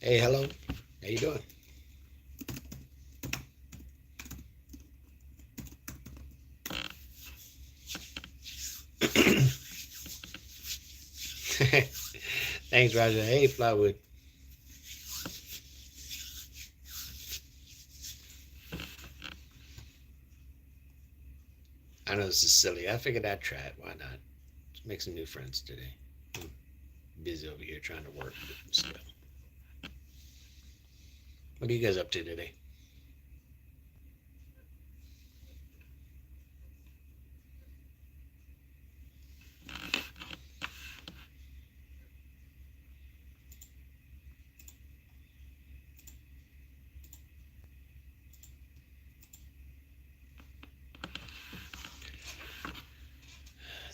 Hey, hello. How you doing? Thanks, Roger. Hey, Flywood. I know this is silly. I figured I'd try it. Why not? Just make some new friends today. I'm busy over here trying to work, but still. What are you guys up to today?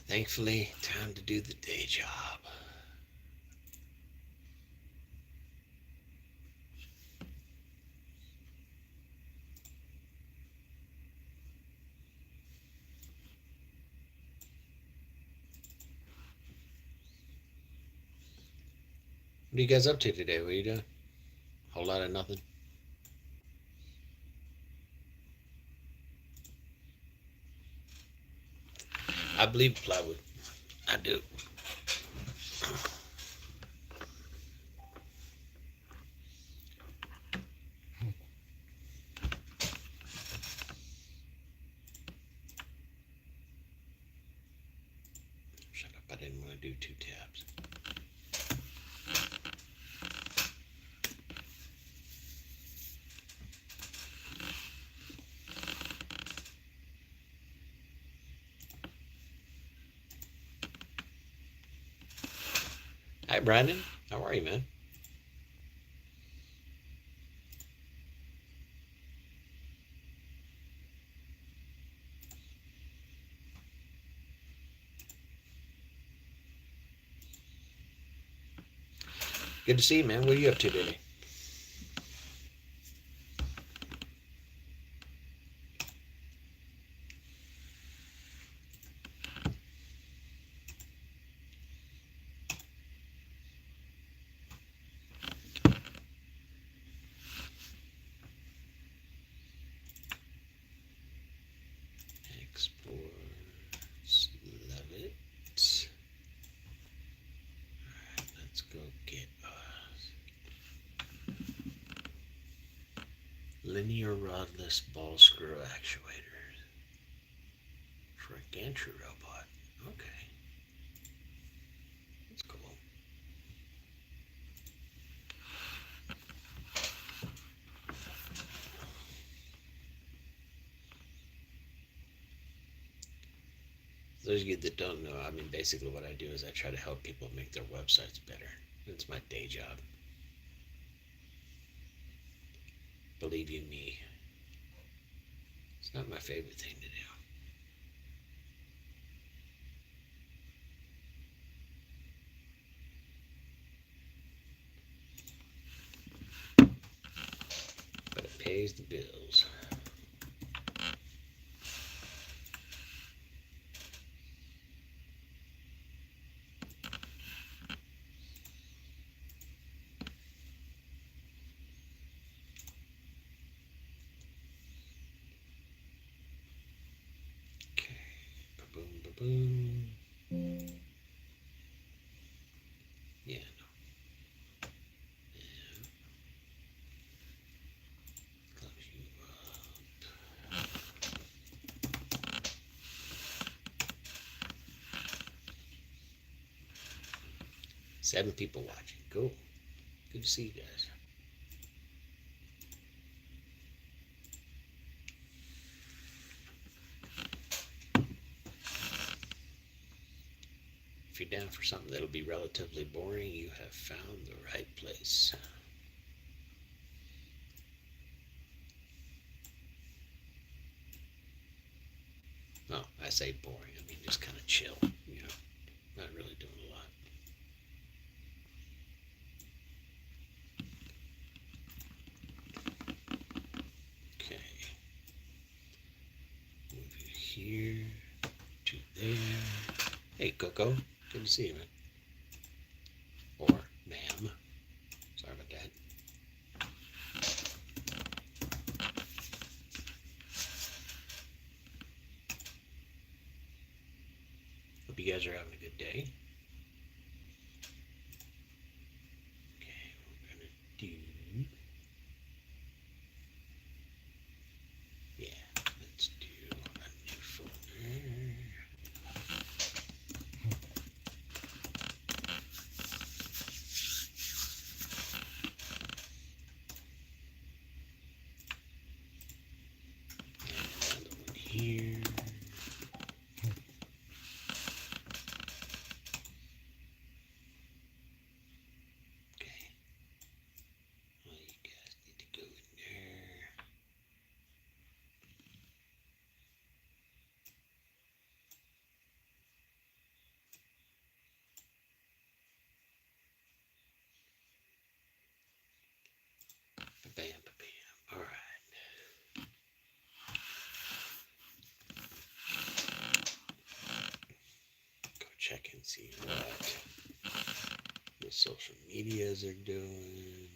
Thankfully, time to do the day job. What are you guys up to today? What are you doing? Whole lot of nothing. I believe plywood. I do. Shut up. I didn't want to do two tabs. Hi, Brandon. How are you, man? Good to see you, man. What are you up to today? Exports. Love it. Alright, let's go get linear rodless ball screw actuators for a gantry robot. Okay, that's cool. Those of you that don't know, I mean, basically what I do is I try to help people make their websites better. It's my day job. Believe you me, it's not my favorite thing to do, but it pays the bills. Okay, ba-boom, ba-boom. Yeah, no. Yeah, close you up. 7 people watching. Cool. Good to see you guys. If you're down for something that'll be relatively boring, you have found the right place. No, I say boring. I mean just kind of chill. Not really doing a lot. Okay, move you here to there. Hey, Coco. Good to see you, man. Or ma'am. Sorry about that. guys are having a good day. Okay, we're gonna do. Yeah, let's do a new folder. And another one here. Okay. All you guys need to go in there. Bam, bam. All right. Go check and see what the social medias are doing.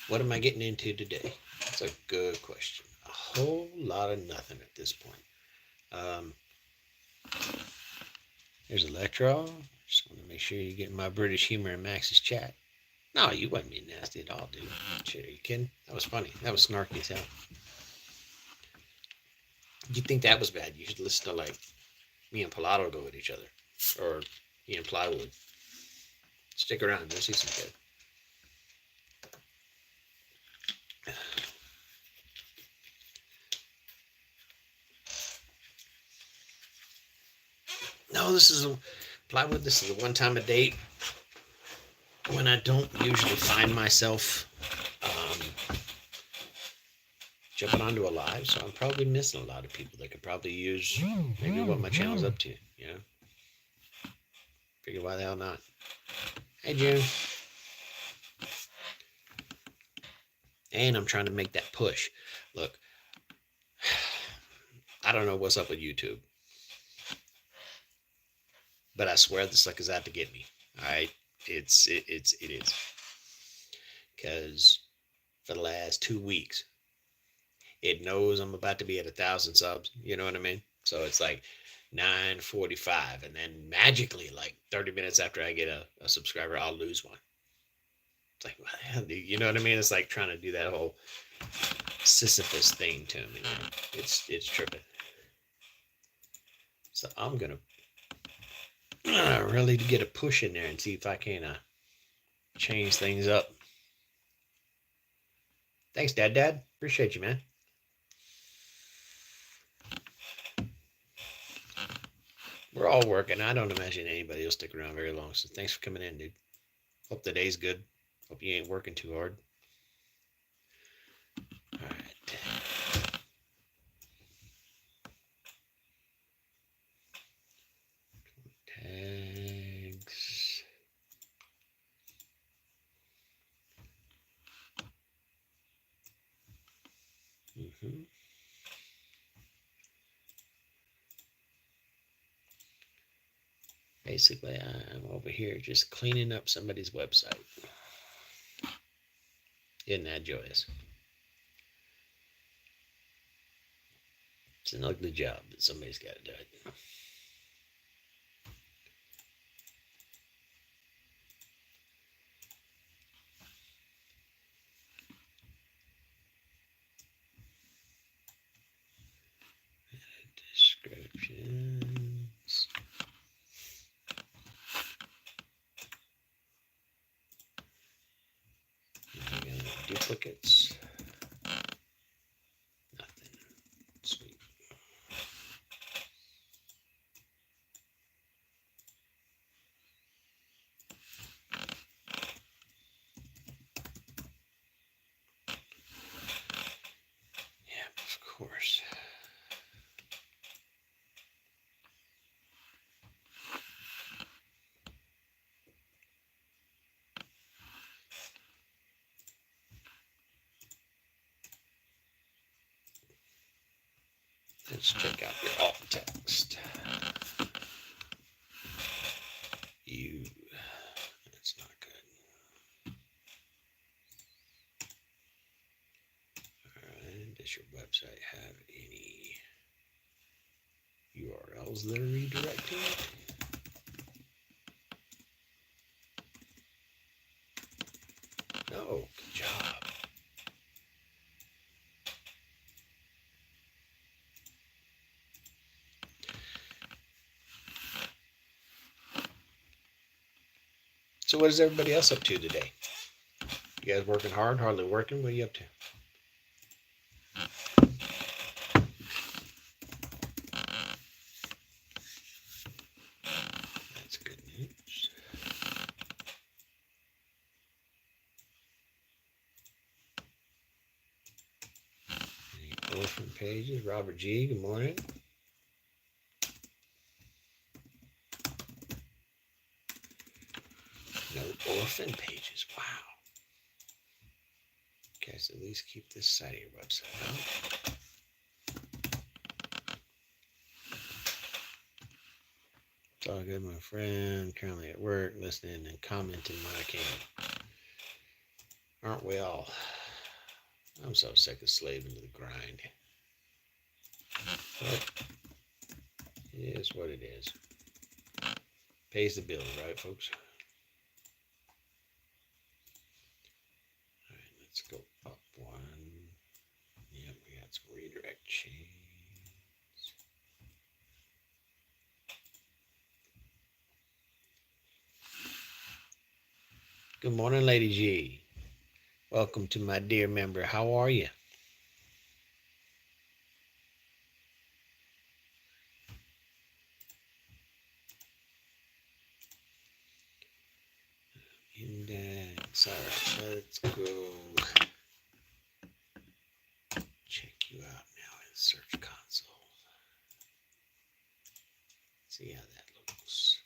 What am I getting into today? That's a good question. A whole lot of nothing at this point. There's Electro. Just want to make sure you're getting my British humor in Max's chat. No, you wasn't being nasty at all, dude. Shit, are you kidding? That was funny. That was snarky as hell. You think that was bad? You should listen to like me and Pilato go at each other, or me and Plywood. Stick around. You'll see some good. No, this is Plywood. This is the one time a date when I don't usually find myself jumping onto a live, so I'm probably missing a lot of people that could probably use maybe what my channel's up to, you know? Figure why the hell not. Hey, June. And I'm trying to make that push. Look, I don't know what's up with YouTube, but I swear the sucker's out to get me. All right, it is, because for the last 2 weeks, it knows I'm about to be at 1,000 subs. You know what I mean? So it's like 9:45, and then magically, like 30 minutes after I get a subscriber, I'll lose one. It's like, what the hell, dude? You know what I mean? It's like trying to do that whole Sisyphus thing to me. It's tripping. So I'm gonna really get a push in there and see if I can change things up. Thanks, Dad. Appreciate you, man. We're all working. I don't imagine anybody will stick around very long. So thanks for coming in, dude. Hope the day's good. Hope you ain't working too hard. All right. Tags. Basically, I'm over here just cleaning up somebody's website. Isn't that joyous? It's an ugly job, but somebody's got to do it. Descriptions. Duplicates. Nothing. Sweet. Yeah, of course. Let's check out your alt text. That's not good. Alright, does your website have any URLs that are redirecting? No, good job. So what is everybody else up to today? You guys working hard, hardly working? What are you up to? That's good news. Any orphan pages? Robert G, good morning. No orphan pages. Wow. Guys, at least keep this side of your website out. It's all good, my friend. Currently at work, listening and commenting when I can. Aren't we all? I'm so sick of slaving to the grind. But it is what it is. Pays the bill, right, folks? All right, let's go up one. Yep, we got some redirect chains. Good morning, Lady G. Welcome to my dear member. How are you? Index. All right, let's go check you out now in Search Console. See how that looks.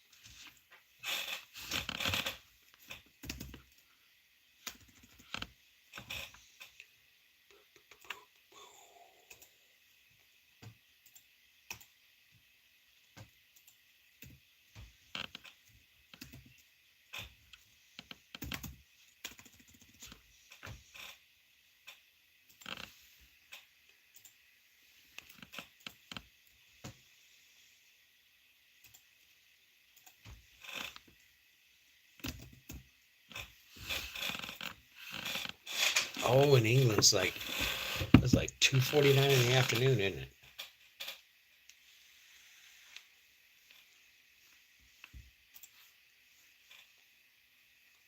Oh, in England, it's like 2:49 in the afternoon, isn't it?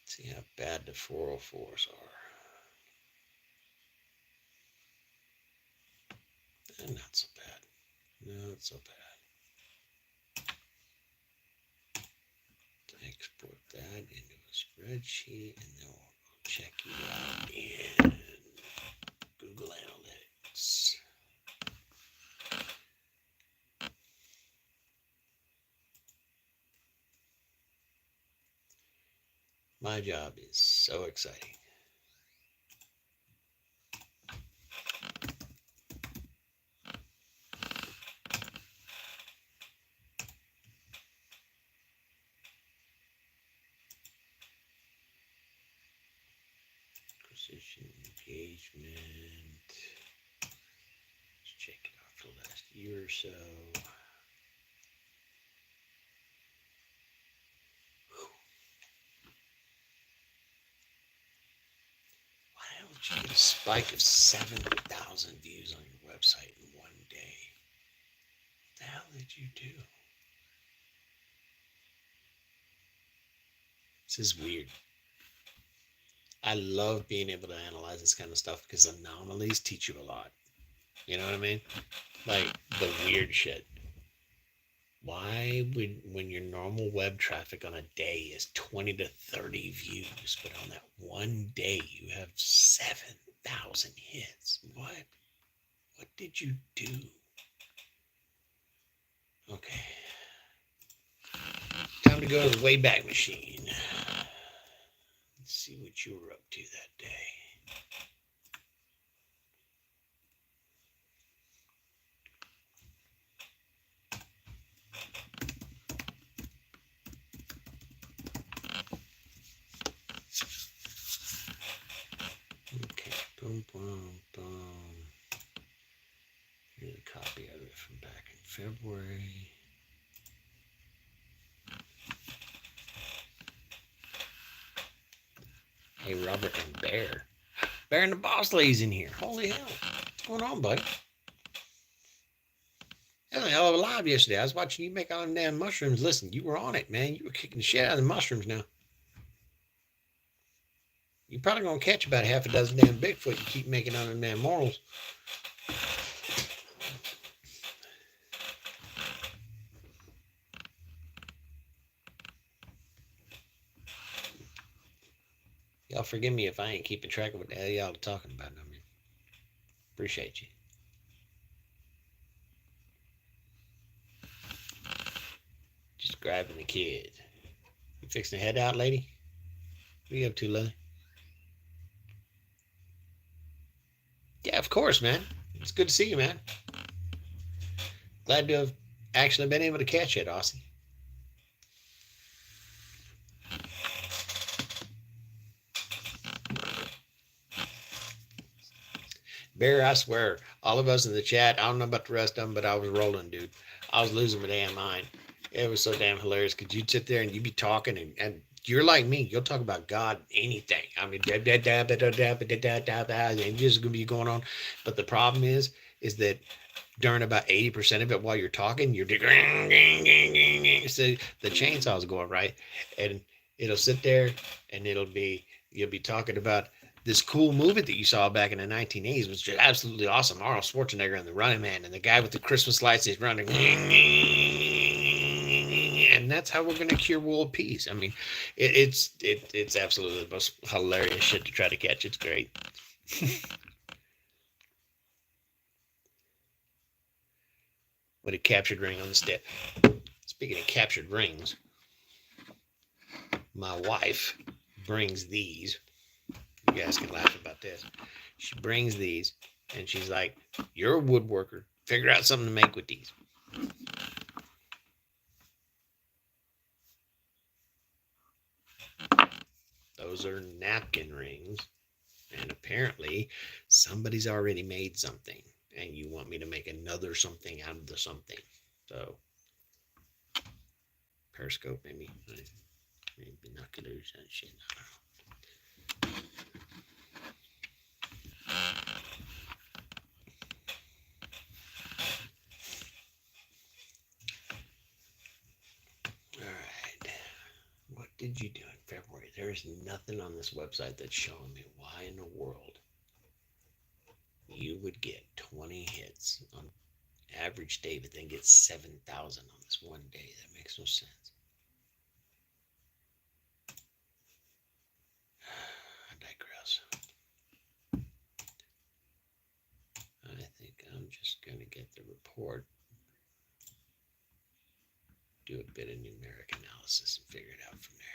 See how bad the 404s are. And not so bad. Not so bad. Export that into a spreadsheet, and then we'll check you out in Google Analytics. My job is so exciting. Acquisition engagement. Let's check it out for the last year or so. Why don't you get a spike of 7,000 views on your website in one day? What the hell did you do? This is weird. I love being able to analyze this kind of stuff because anomalies teach you a lot. You know what I mean? Like the weird shit. Why would, when your normal web traffic on a day is 20 to 30 views, but on that one day you have 7,000 hits? What? What did you do? Okay. Time to go to the Wayback Machine. Let's see what you were up to that day. Boom, boom. Here's a copy of it from back in February. Hey, Robert and Bear. Bear and the Boss Lady's in here. Holy hell. What's going on, buddy? That was a hell of a live yesterday. I was watching you make all them damn mushrooms. Listen, you were on it, man. You were kicking the shit out of the mushrooms now. You're probably going to catch about half a dozen damn Bigfoot you keep making on them damn morals. Y'all forgive me if I ain't keeping track of what the hell y'all are talking about. I mean, appreciate you. Just grabbing the kid. You fixing to head out, lady? What are you up to, lady? Yeah, of course, man. It's good to see you, man. Glad to have actually been able to catch it, Aussie. Bear, I swear, all of us in the chat, I don't know about the rest of them, but I was rolling, dude. I was losing my damn mind. It was so damn hilarious because you'd sit there and you'd be talking, and you're like me. You'll talk about God, anything. I mean, and just gonna be going on. But the problem is that during about 80% of it while you're talking, you're so the chainsaw's going right, and it'll sit there, and you'll be talking about this cool movie that you saw back in the 1980s, was just absolutely awesome. Arnold Schwarzenegger and the Running Man, and the guy with the Christmas lights is running, and that's how we're going to cure world peace. I mean, it's absolutely the most hilarious shit to try to catch. It's great. With a captured ring on the step. Speaking of captured rings, my wife brings these. You guys can laugh about this. She brings these, and she's like, "You're a woodworker. Figure out something to make with these." Those are napkin rings, and apparently somebody's already made something, and you want me to make another something out of the something. So, periscope, maybe binoculars and shit. All right. What did you do in February? There is nothing on this website that's showing me why in the world you would get 20 hits on average day, but then get 7,000 on this one day. That makes no sense. I digress. I think I'm just going to get the report, do a bit of numeric analysis, and figure it out from there.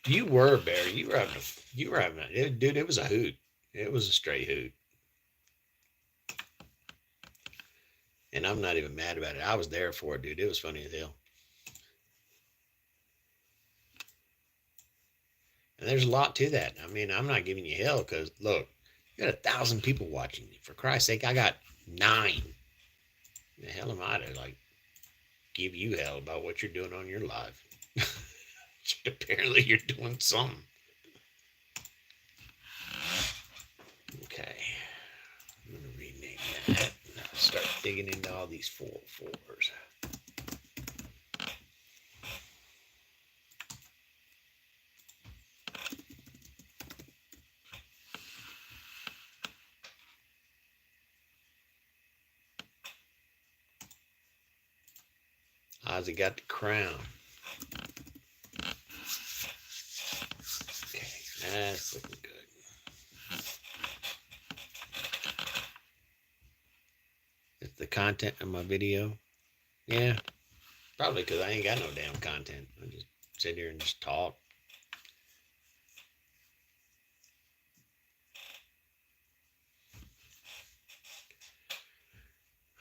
You were, Barry. You were having it, dude. It was a hoot. It was a straight hoot. And I'm not even mad about it. I was there for it, dude. It was funny as hell. And there's a lot to that. I mean, I'm not giving you hell because look, you got 1,000 people watching you. For Christ's sake, I got 9. The hell am I to like give you hell about what you're doing on your live? Apparently, you're doing something. Okay, I'm gonna rename that. Start digging into all these 404s. Ozzy got the crown. Okay, that's looking good. It's the content of my video. Yeah, probably because I ain't got no damn content. I just sit here and just talk.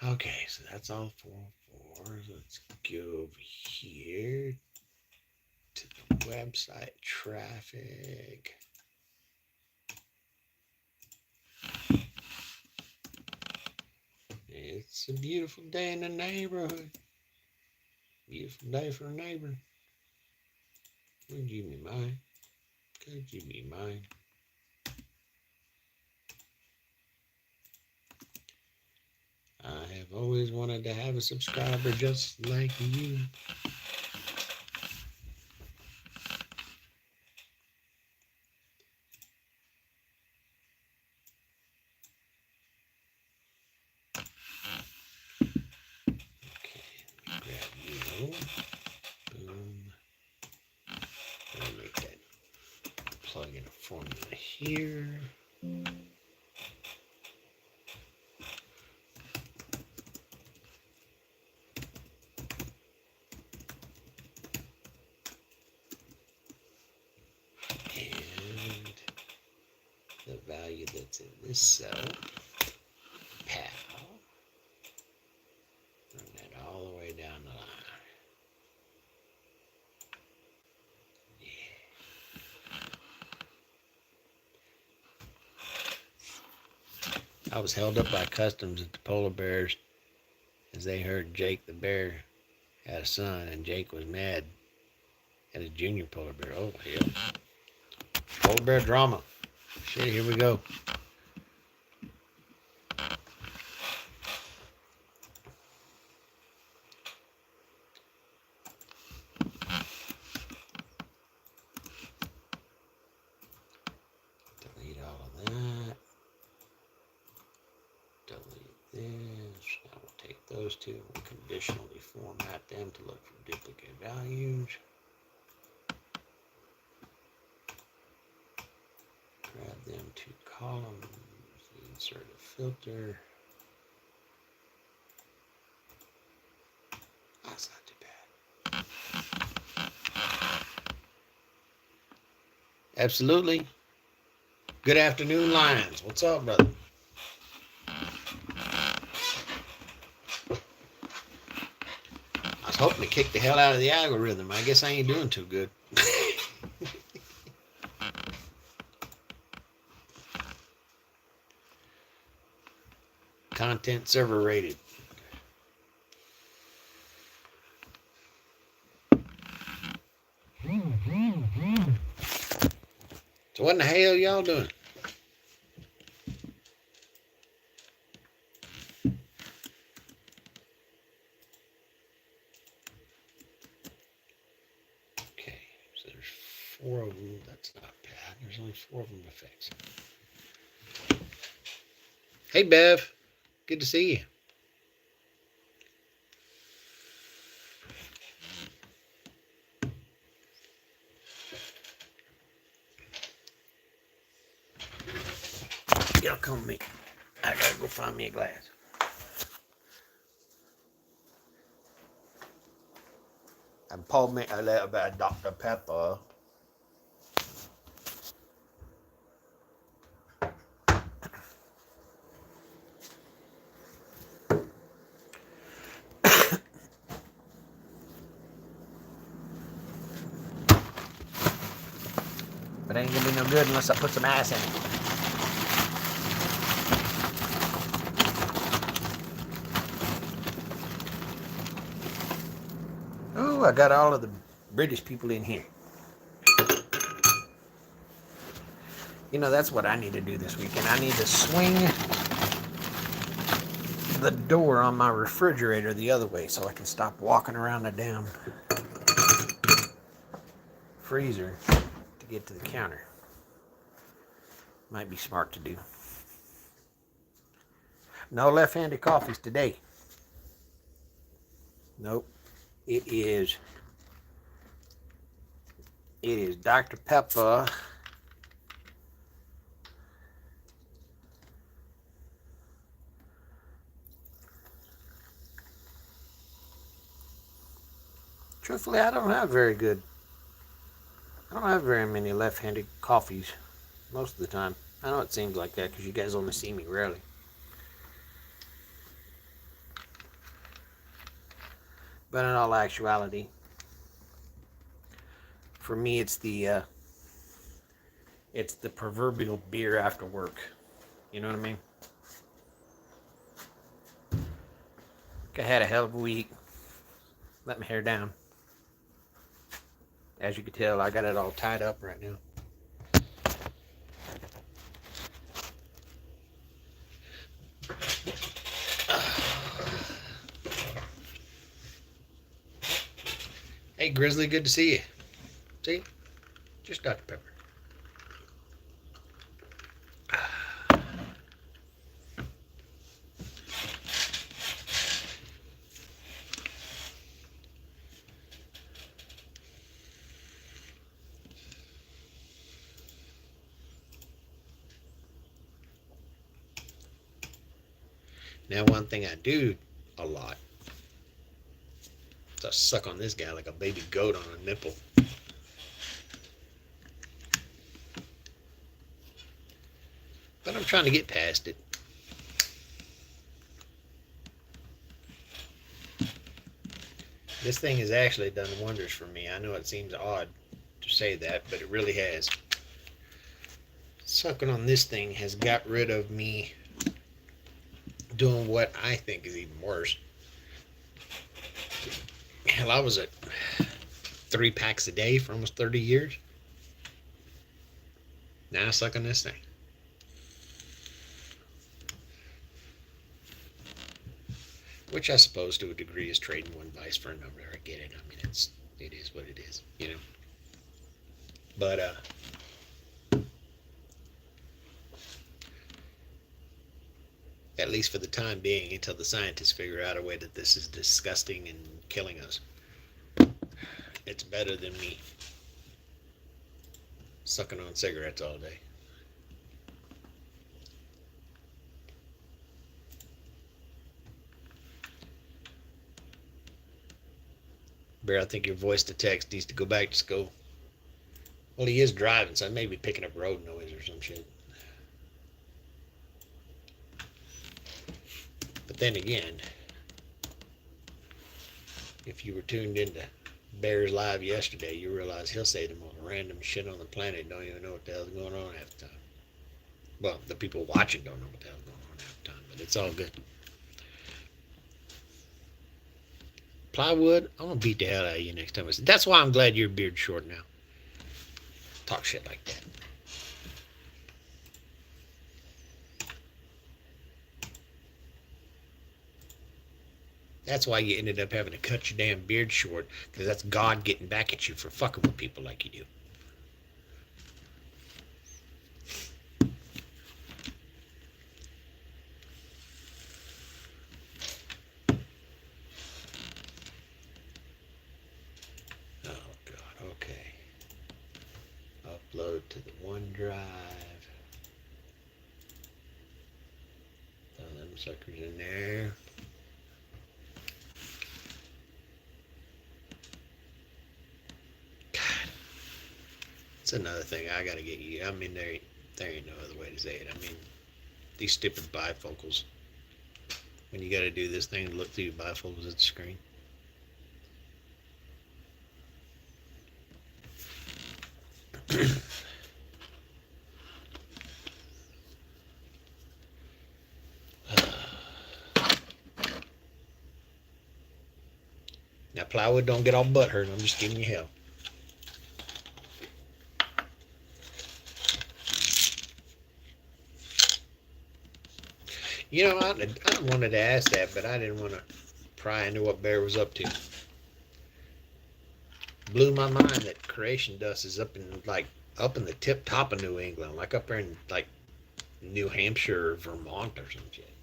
Okay, so that's all 404s. Let's go over here. website traffic. It's a beautiful day in the neighborhood. Beautiful day for a neighbor. Would you be mine? Could you be mine? I have always wanted to have a subscriber just like you. Plug in a formula here. And the value that's in this cell, PAL. Run that all the way down the line. I was held up by customs at the polar bears as they heard Jake the bear had a son, and Jake was mad at his junior polar bear. Oh, hell. Polar bear drama. Shit, here we go. Delete all of that. Delete this. I will take those two and conditionally format them to look for duplicate values. Grab them two columns, insert a filter. That's not too bad. Absolutely. Good afternoon, Lions. What's up, brother? I was hoping to kick the hell out of the algorithm. I guess I ain't doing too good. Content server rated. So what in the hell y'all doing? Okay, so there's 4 of them. That's not bad. There's only 4 of them to fix. Hey, Bev. Good to see you. Y'all come with me. I gotta go find me a glass. And pour me a little bit of Dr. Pepper. But it ain't gonna be no good unless I put some ice in it. Oh, I got all of the British people in here. You know, that's what I need to do this weekend. I need to swing the door on my refrigerator the other way so I can stop walking around the damn freezer to get to the counter. Might be smart to do. No left-handed coffees today. Nope. It is Dr. Pepper. Truthfully, I don't have very many left-handed coffees most of the time. I know it seems like that because you guys only see me rarely. But in all actuality, For me, it's the proverbial beer after work. You know what I mean? I had a hell of a week. Let my hair down. As you can tell, I got it all tied up right now. Hey, Grizzly, good to see you. See? Just Dr. Pepper. Now, one thing I do a lot is I suck on this guy like a baby goat on a nipple. But I'm trying to get past it. This thing has actually done wonders for me. I know it seems odd to say that, but it really has. Sucking on this thing has got rid of me doing what I think is even worse. Hell, I was at 3 packs a day for almost 30 years. Now I suck on this thing. Which I suppose to a degree is trading one vice for another. I get it. I mean, it is what it is, you know. But at least for the time being, until the scientists figure out a way that this is disgusting and killing us, it's better than me sucking on cigarettes all day. Bear, I think your voice to text needs to go back to school. Well, he is driving, so I may be picking up road noise or some shit. But then again, if you were tuned into Bear's Live yesterday, you realize he'll say the most random shit on the planet, don't even know what the hell's going on half the time. Well, the people watching don't know what the hell's going on half the time, but it's all good. Plywood, I'm gonna beat the hell out of you next time. That's why I'm glad your beard's short now. Talk shit like that. That's why you ended up having to cut your damn beard short, because that's God getting back at you for fucking with people like you do. Oh, God, okay. Upload to the OneDrive. Throw them suckers in there. That's another thing I gotta get you. I mean, there ain't no other way to say it. I mean, these stupid bifocals. When you gotta do this thing to look through your bifocals at the screen. Now, Plywood, don't get all butthurt. I'm just giving you hell. You know, I wanted to ask that, but I didn't want to pry into what Bear was up to. Blew my mind that creation dust is up in the tip top of New England, like up there in like New Hampshire or Vermont or some shit.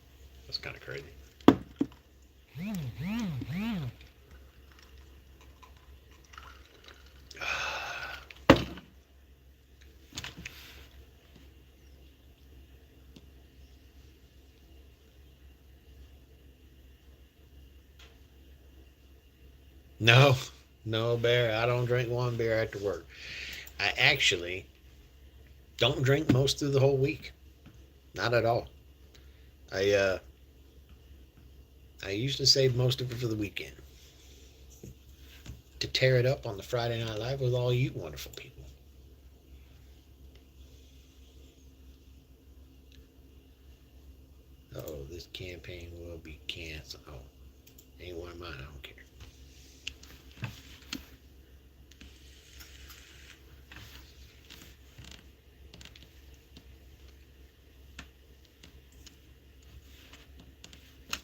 That's kind of crazy. No, no, Bear. I don't drink one beer after work. I actually don't drink most through the whole week. Not at all. I I usually save most of it for the weekend. to tear it up on the Friday Night Live with all you wonderful people. Oh, this campaign will be canceled. Oh, ain't one of mine. I don't care.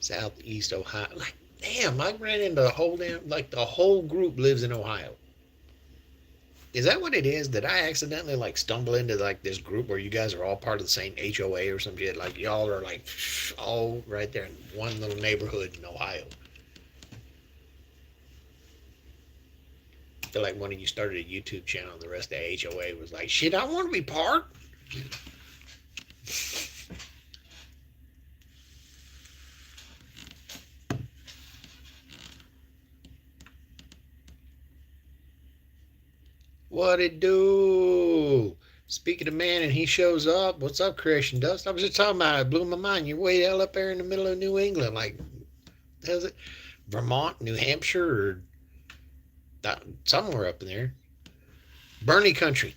Southeast Ohio. Like, damn, I ran into the whole damn, like, the whole group lives in Ohio. Is that what it is? Did I accidentally, like, stumble into, like, this group where you guys are all part of the same HOA or some shit? Like, y'all are, like, all right there in one little neighborhood in Ohio. I feel like one of you started a YouTube channel and the rest of the HOA was like, shit, I want to be part. What it do? Speaking of man, and he shows up. What's up, Creation Dust? I was just talking about it. It blew my mind. You're way hell up there in the middle of New England. Like, how's it? Vermont, New Hampshire, or somewhere up in there. Bernie country.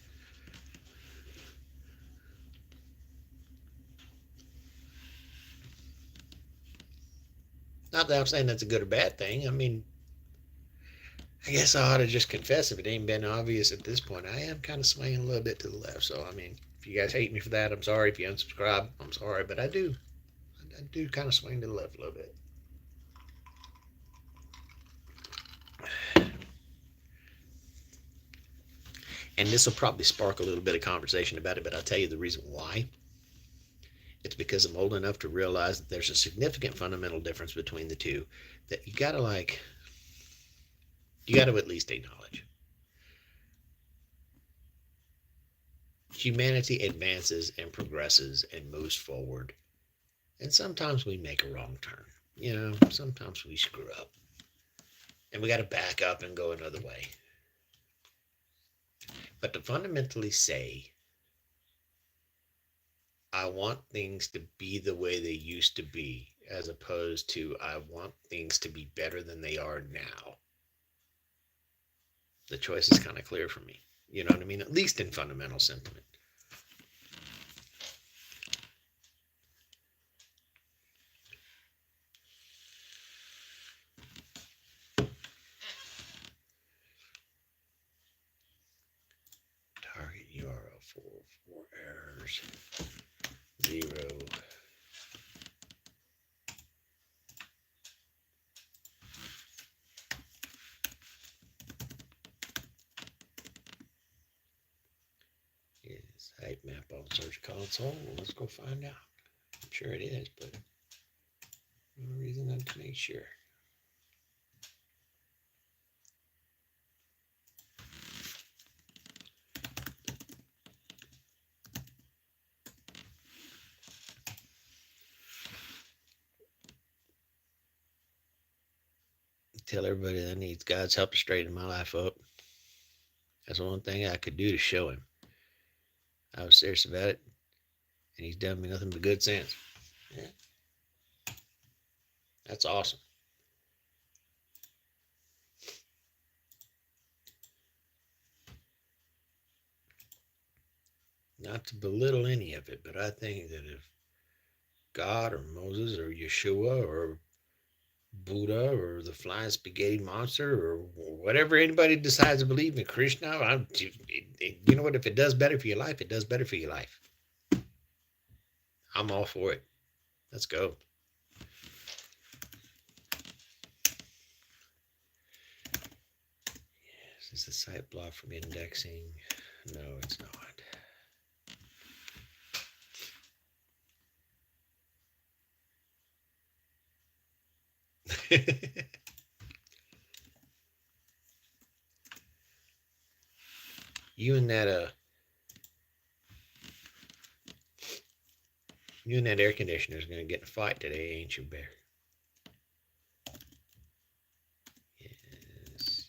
Not that I'm saying that's a good or bad thing. I mean, I guess I ought to just confess if it ain't been obvious at this point. I am kind of swinging a little bit to the left. So, I mean, if you guys hate me for that, I'm sorry. If you unsubscribe, I'm sorry. But I do. I do kind of swing to the left a little bit. And this will probably spark a little bit of conversation about it, but I'll tell you the reason why. It's because I'm old enough to realize that there's a significant fundamental difference between the two that you gotta at least acknowledge. Humanity advances and progresses and moves forward. And sometimes we make a wrong turn. Sometimes we screw up. And we got to back up and go another way. But to fundamentally say, I want things to be the way they used to be, as opposed to I want things to be better than they are now, the choice is kind of clear for me. You know what I mean? At least in fundamental sentiment. Target URL for errors 0. Is sitemap on Search Console? Well, let's go find out. I'm sure it is, but no reason not to make sure. Tell everybody that needs God's help to straighten my life up. That's the one thing I could do to show him. I was serious about it, and he's done me nothing but good sense. Yeah. That's awesome. Not to belittle any of it, but I think that if God or Moses or Yeshua or Buddha or the flying spaghetti monster or whatever anybody decides to believe in, Krishna, you know what? If it does better for your life, it does better for your life. I'm all for it. Let's go. Yes, is the site blocked from indexing? No, it's not. You and that air conditioner is going to get in a fight today, ain't you, Bear? Yes,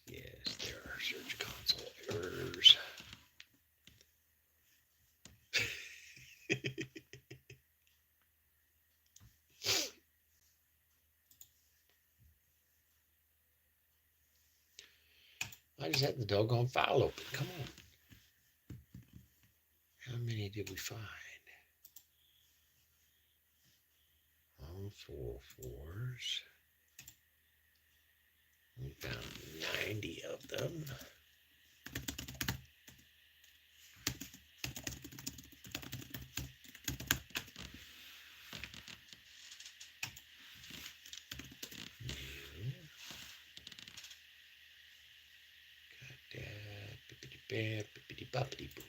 there are Search Console errors. I just had the doggone file open. Come on. How many did we find? All 4 4s. We found 90 of them. Got that. Bippity bap, bippity boppity boo.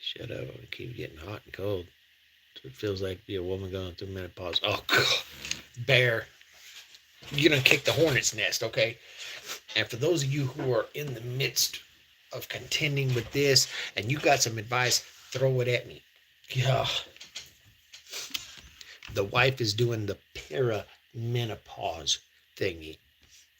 Shut up. I keep getting hot and cold. So it feels like to be a woman going through menopause. Oh, God. Bear. You're going to kick the hornet's nest, okay? And for those of you who are in the midst of contending with this and you got some advice, throw it at me. Yeah. The wife is doing the perimenopause thingy.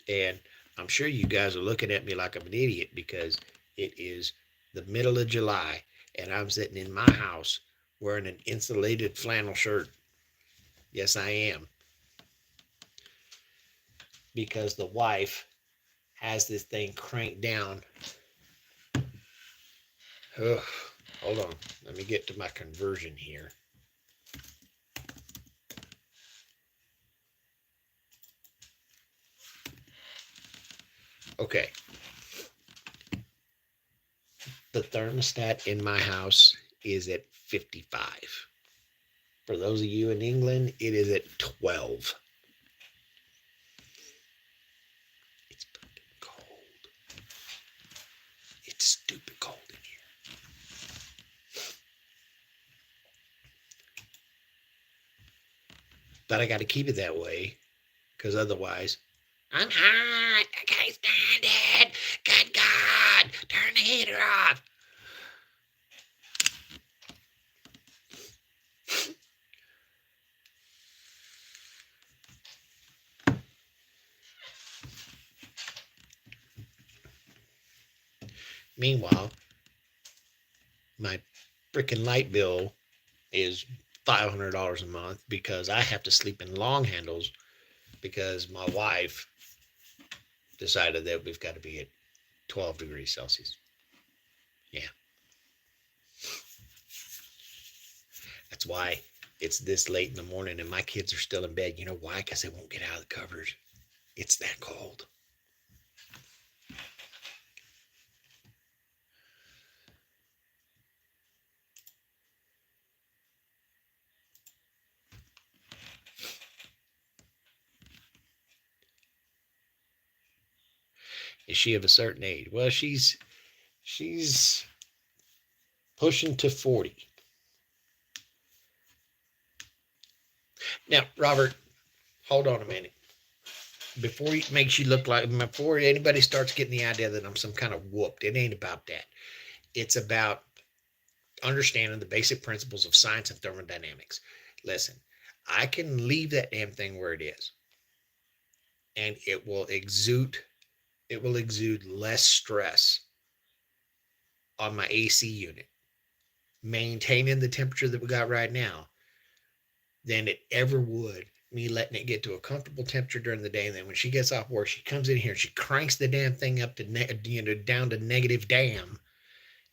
And I'm sure you guys are looking at me like I'm an idiot because it is the middle of July and I'm sitting in my house wearing an insulated flannel shirt. Yes, I am. Because the wife has this thing cranked down. Ugh, hold on. Let me get to my conversion here. Okay. The thermostat in my house is at 55. For those of you in England, it is at 12. It's fucking cold. It's stupid cold in here. But I got to keep it that way because otherwise, I'm hot. I can't stand it. Good God. Turn the heater off. Meanwhile, my freaking light bill is $500 a month because I have to sleep in long handles because my wife decided that we've got to be at 12 degrees Celsius. Yeah. That's why it's this late in the morning and my kids are still in bed. You know why? Because they won't get out of the covers. It's that cold. Is she of a certain age? Well, she's pushing to 40. Now, Robert, hold on a minute. Before it makes you look like, before anybody starts getting the idea that I'm some kind of whooped, it ain't about that. It's about understanding the basic principles of science and thermodynamics. Listen, I can leave that damn thing where it is, and it will exude less stress on my AC unit, maintaining the temperature that we got right now, than it ever would me letting it get to a comfortable temperature during the day. And then when she gets off work, she comes in here and she cranks the damn thing up to down to negative damn.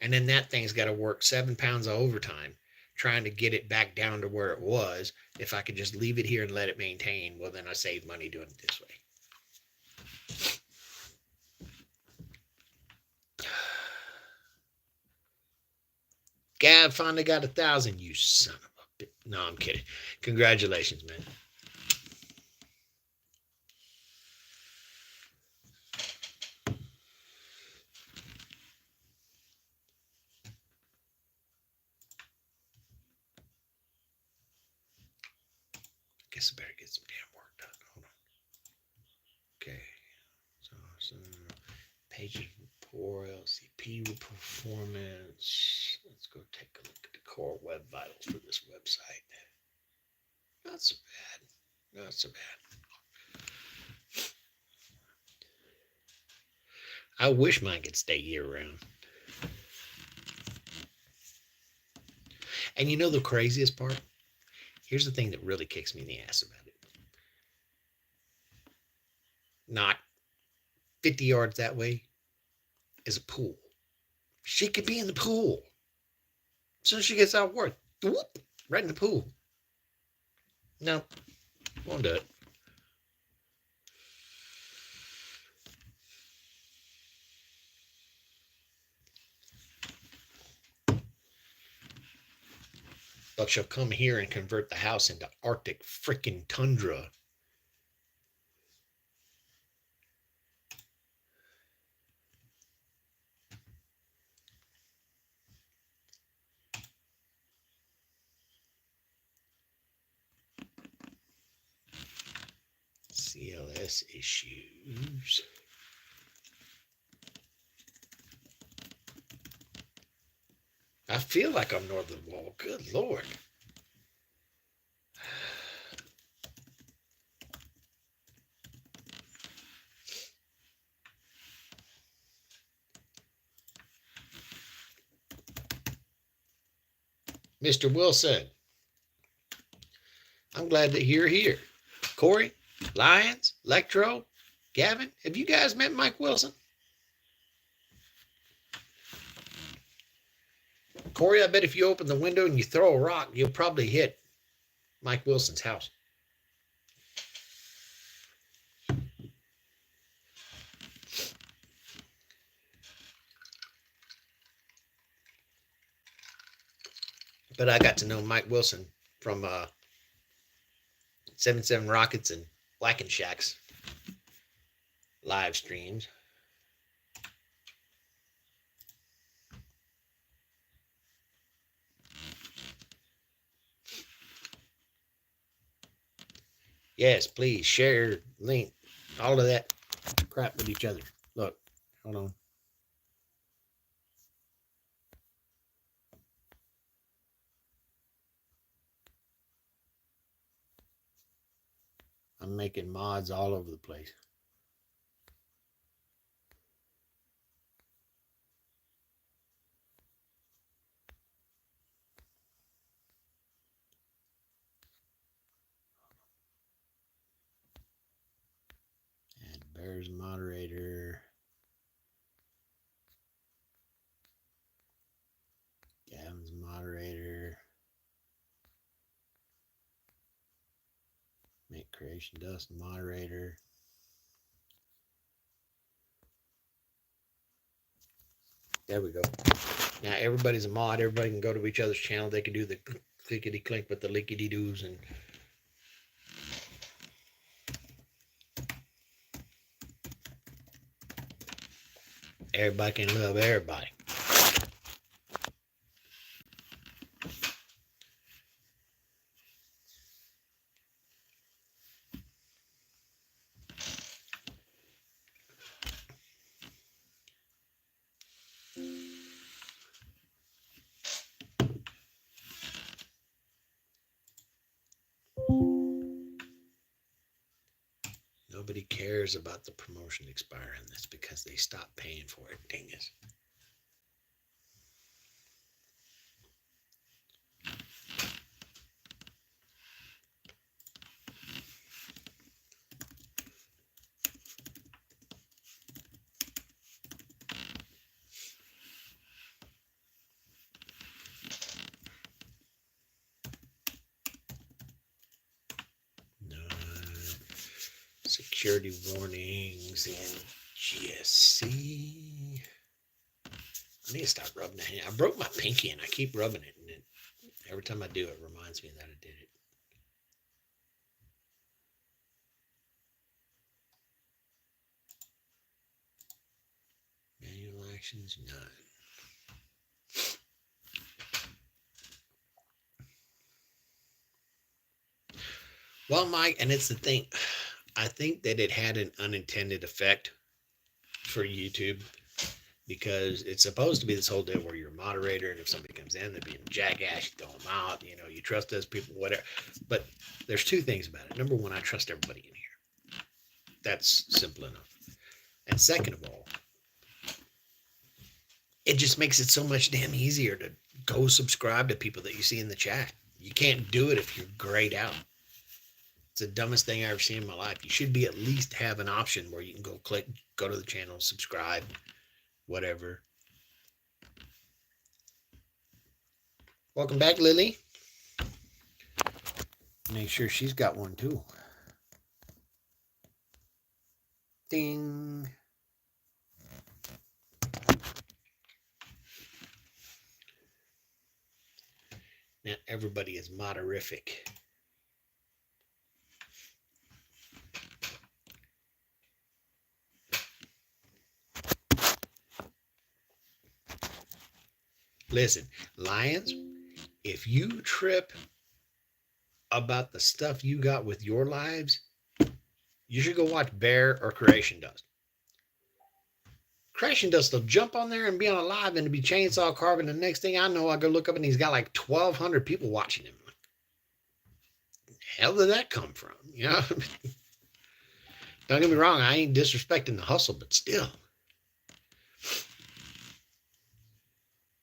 And then that thing's got to work 7 pounds of overtime trying to get it back down to where it was. If I could just leave it here and let it maintain, well, then I save money doing it this way. Gab finally got 1,000. You son of a bitch. No, I'm kidding. Congratulations, man. Guess I better get some damn work done. Hold on. Okay. So pages report, LCP performance. Let's go take a look at the core web vitals for this website. Not so bad. Not so bad. I wish mine could stay year round. And you know the craziest part? Here's the thing that really kicks me in the ass about it. Not 50 yards that way is a pool. She could be in the pool. As soon as she gets out of work, whoop, right in the pool. No, won't do it. But she'll come here and convert the house into Arctic freaking tundra. CLS issues. I feel like I'm north of the wall. Good Lord. Mr. Wilson, I'm glad that you're here. Corey, Lyons, Electro, Gavin, have you guys met Mike Wilson? Corey, I bet if you open the window and you throw a rock, you'll probably hit Mike Wilson's house. But I got to know Mike Wilson from 77 Rockets and Blackin' Shacks live streams. Yes, please share, link, all of that crap with each other. Look, hold on. I'm making mods all over the place. Add Bears moderator. Gavin's moderator. Make Creation Dust moderator. There we go. Now everybody's a mod. Everybody can go to each other's channel. They can do the clickety clink with the lickety doos, and everybody can love everybody. Nobody cares about the promotion expiring. That's because they stopped paying for it. Dang it. Security warnings in GSC. I need to stop rubbing the hand. I broke my pinky and I keep rubbing it, and every time I do, it reminds me that I did it. Manual actions, none. Well, Mike, and it's the thing. I think that it had an unintended effect for YouTube, because it's supposed to be this whole deal where you're a moderator, and if somebody comes in, they're being a jackass, you throw them out, you know, you trust those people, whatever. But there's two things about it. Number one, I trust everybody in here. That's simple enough. And second of all, it just makes it so much damn easier to go subscribe to people that you see in the chat. You can't do it if you're grayed out. It's the dumbest thing I ever seen in my life. You should be at least have an option where you can go to the channel, subscribe, whatever. Welcome back, Lily. Make sure she's got one too. Ding. Now everybody is moderific. Listen, Lions, if you trip about the stuff you got with your lives, you should go watch Bear or Creation Dust. Creation Dust will jump on there and be on a live and be chainsaw carving. The next thing I know, I go look up and he's got like 1,200 people watching him. Hell did that come from? You know? Don't get me wrong, I ain't disrespecting the hustle, but still.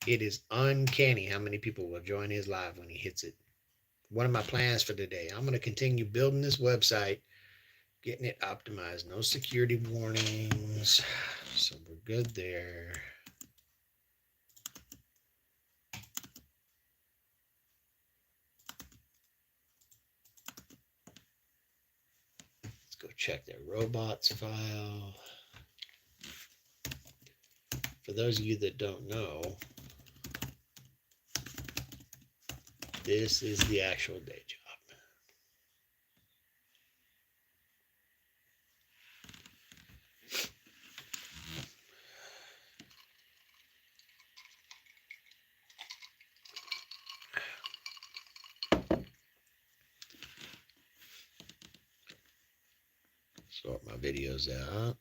It is uncanny how many people will join his live when he hits it. One of my plans for today, I'm going to continue building this website, getting it optimized, no security warnings, so we're good there. Let's go check their robots file. For those of you that don't know, this is the actual day job. Sort my videos out.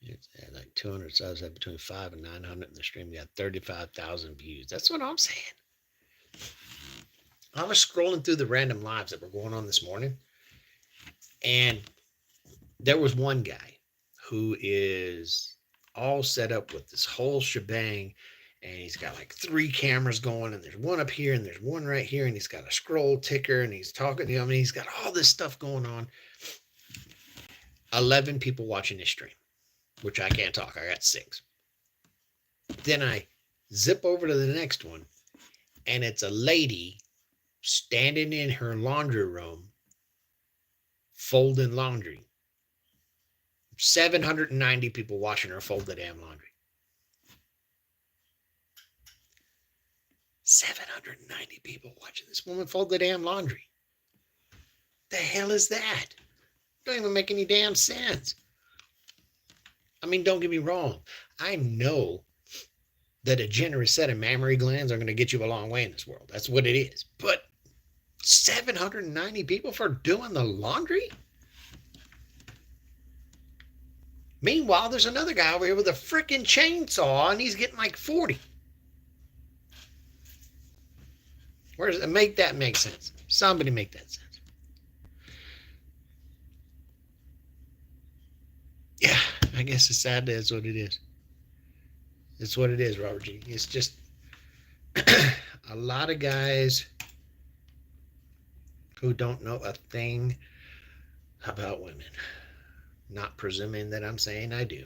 It's at like 200 subs, have between 5 and 900 in the stream. We got 35,000 views. That's what I'm saying. I was scrolling through the random lives that were going on this morning, and there was one guy who is all set up with this whole shebang, and he's got like 3 cameras going, and there's one up here, and there's one right here, and he's got a scroll ticker, and he's talking to him, and he's got all this stuff going on. 11 people watching his stream, which I can't talk. I got 6. Then I zip over to the next one, and it's a lady standing in her laundry room folding laundry. 790 people watching her fold the damn laundry. 790 people watching this woman fold the damn laundry. The hell is that? Don't even make any damn sense. I mean, don't get me wrong. I know that a generous set of mammary glands are going to get you a long way in this world. That's what it is. But 790 people for doing the laundry? Meanwhile, there's another guy over here with a freaking chainsaw, and he's getting like 40. Where does it make that make sense? Somebody make that sense. Yeah, I guess it's sad that's what it is. It's what it is, Robert G. It's just a lot of guys who don't know a thing about women. Not presuming that I'm saying I do.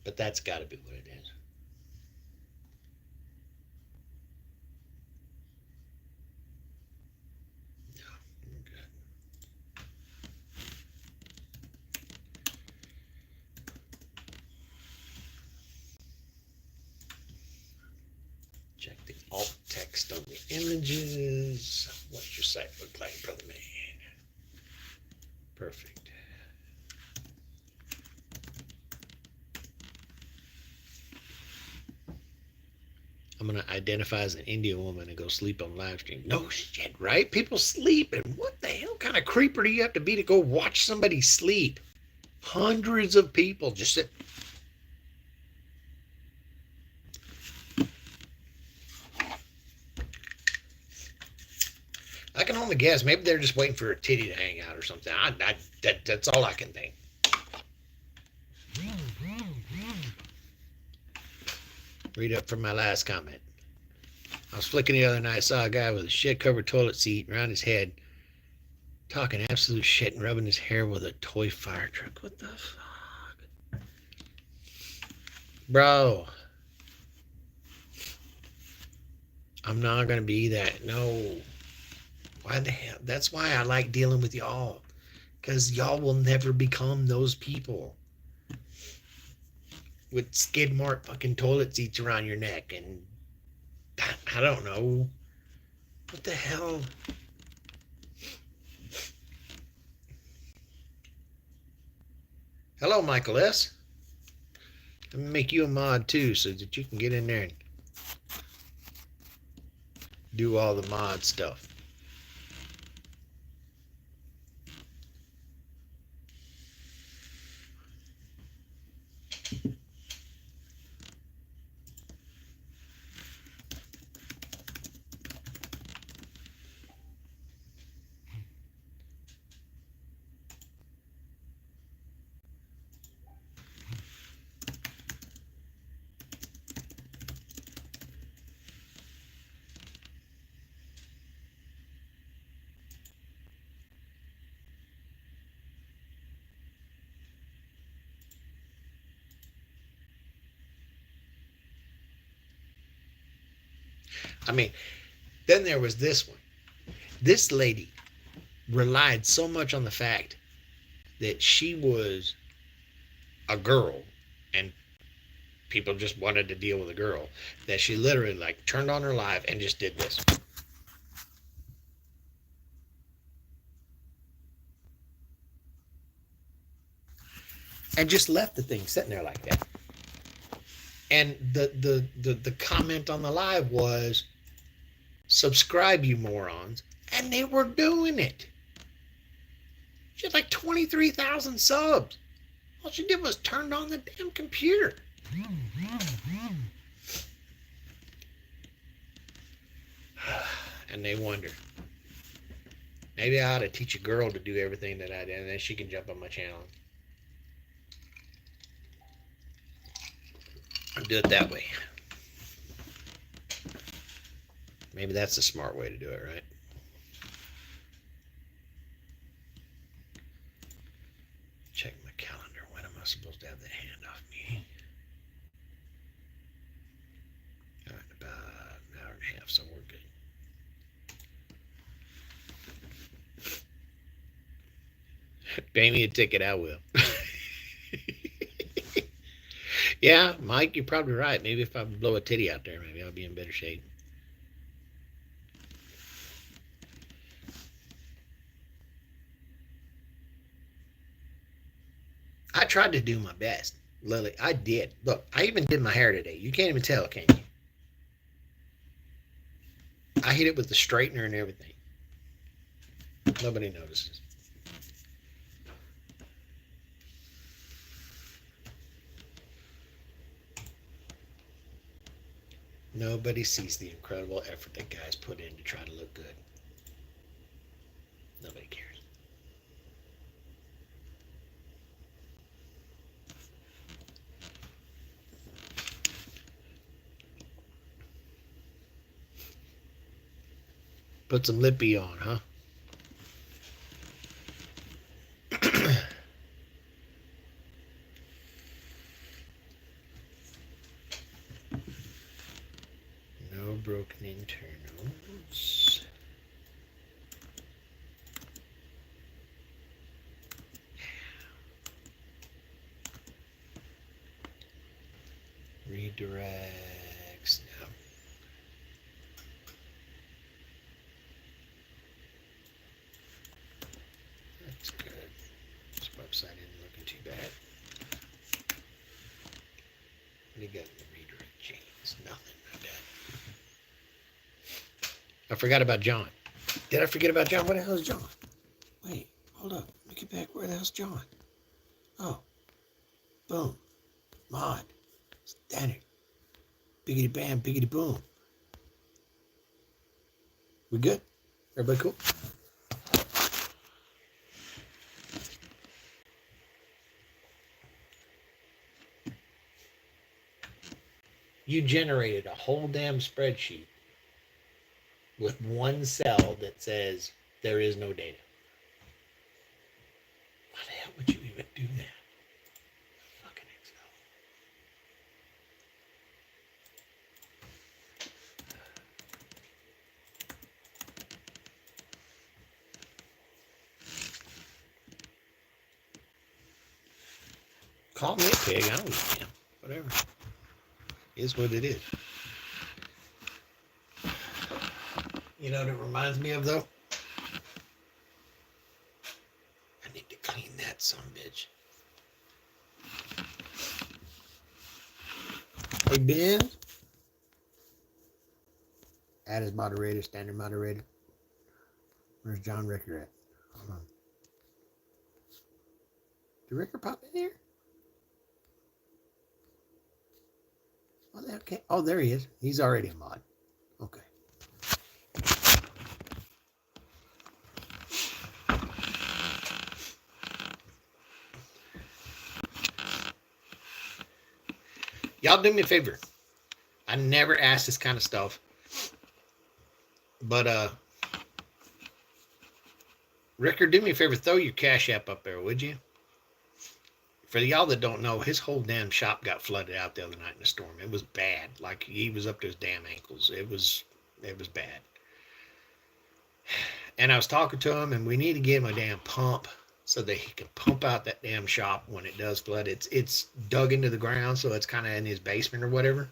But that's got to be what it is. No, we're good. Check the alt text on the images. What's your site look like, brother man? Perfect. I'm going to identify as an Indian woman and go sleep on live stream. No shit, right? People sleeping. What the hell kind of creeper do you have to be to go watch somebody sleep? Hundreds of people just sit. I can only guess. Maybe they're just waiting for a titty to hang out or something. That's all I can think. Read up from my last comment. I was flicking the other night, saw a guy with a shit-covered toilet seat around his head, talking absolute shit and rubbing his hair with a toy fire truck. What the fuck? Bro. I'm not going to be that. No. Why the hell? That's why I like dealing with y'all. Because y'all will never become those people. With skid mark fucking toilet seats around your neck and I don't know. What the hell? Hello, Michael S. Let me make you a mod too so that you can get in there and do all the mod stuff. I mean, then there was this one. This lady relied so much on the fact that she was a girl and people just wanted to deal with a girl that she literally like turned on her live and just did this. And just left the thing sitting there like that. And the comment on the live was, subscribe, you morons. And they were doing it. She had like 23,000 subs. All she did was turn on the damn computer. And they wonder, maybe I ought to teach a girl to do everything that I did, and then she can jump on my channel. I'll do it that way. Maybe that's the smart way to do it, right? Check my calendar. When am I supposed to have the handoff meeting? All right, about an hour and a half, so we're good. Pay me a ticket, I will. Yeah, Mike, you're probably right. Maybe if I blow a titty out there, maybe I'll be in better shape. I tried to do my best, Lily. I did. Look, I even did my hair today. You can't even tell, can you? I hit it with the straightener and everything. Nobody notices. Nobody sees the incredible effort that guys put in to try to look good. Nobody cares. Put some lippy on, huh? No broken internals. Redirects. No. That's good. This website isn't looking too bad. What do you got in the redirect chains? Nothing. Not bad. I forgot about John. Did I forget about John? What the hell is John? Wait, hold up. Let me get back. Where the hell's John? Oh. Boom. Mod. Standard. Biggity bam, biggity boom. We good? Everybody cool? You generated a whole damn spreadsheet with one cell that says there is no data. Why the hell would you even do that? Fucking Excel. Call me a pig. I don't give a damn. Whatever. It is what it is. You know what it reminds me of, though? I need to clean that son bitch. Hey, Ben. Add as moderator, standard moderator. Where's John Ricker at? Hold on. Did Ricker pop in here? Okay. Oh, there he is. He's already a mod. Okay. Y'all do me a favor. I never ask this kind of stuff. But Ricker, do me a favor, throw your Cash App up there, would you? For y'all that don't know, his whole damn shop got flooded out the other night in a storm. It was bad. Like he was up to his damn ankles. It was bad. And I was talking to him, and we need to get him a damn pump so that he can pump out that damn shop when it does flood. It's dug into the ground, so it's kind of in his basement or whatever.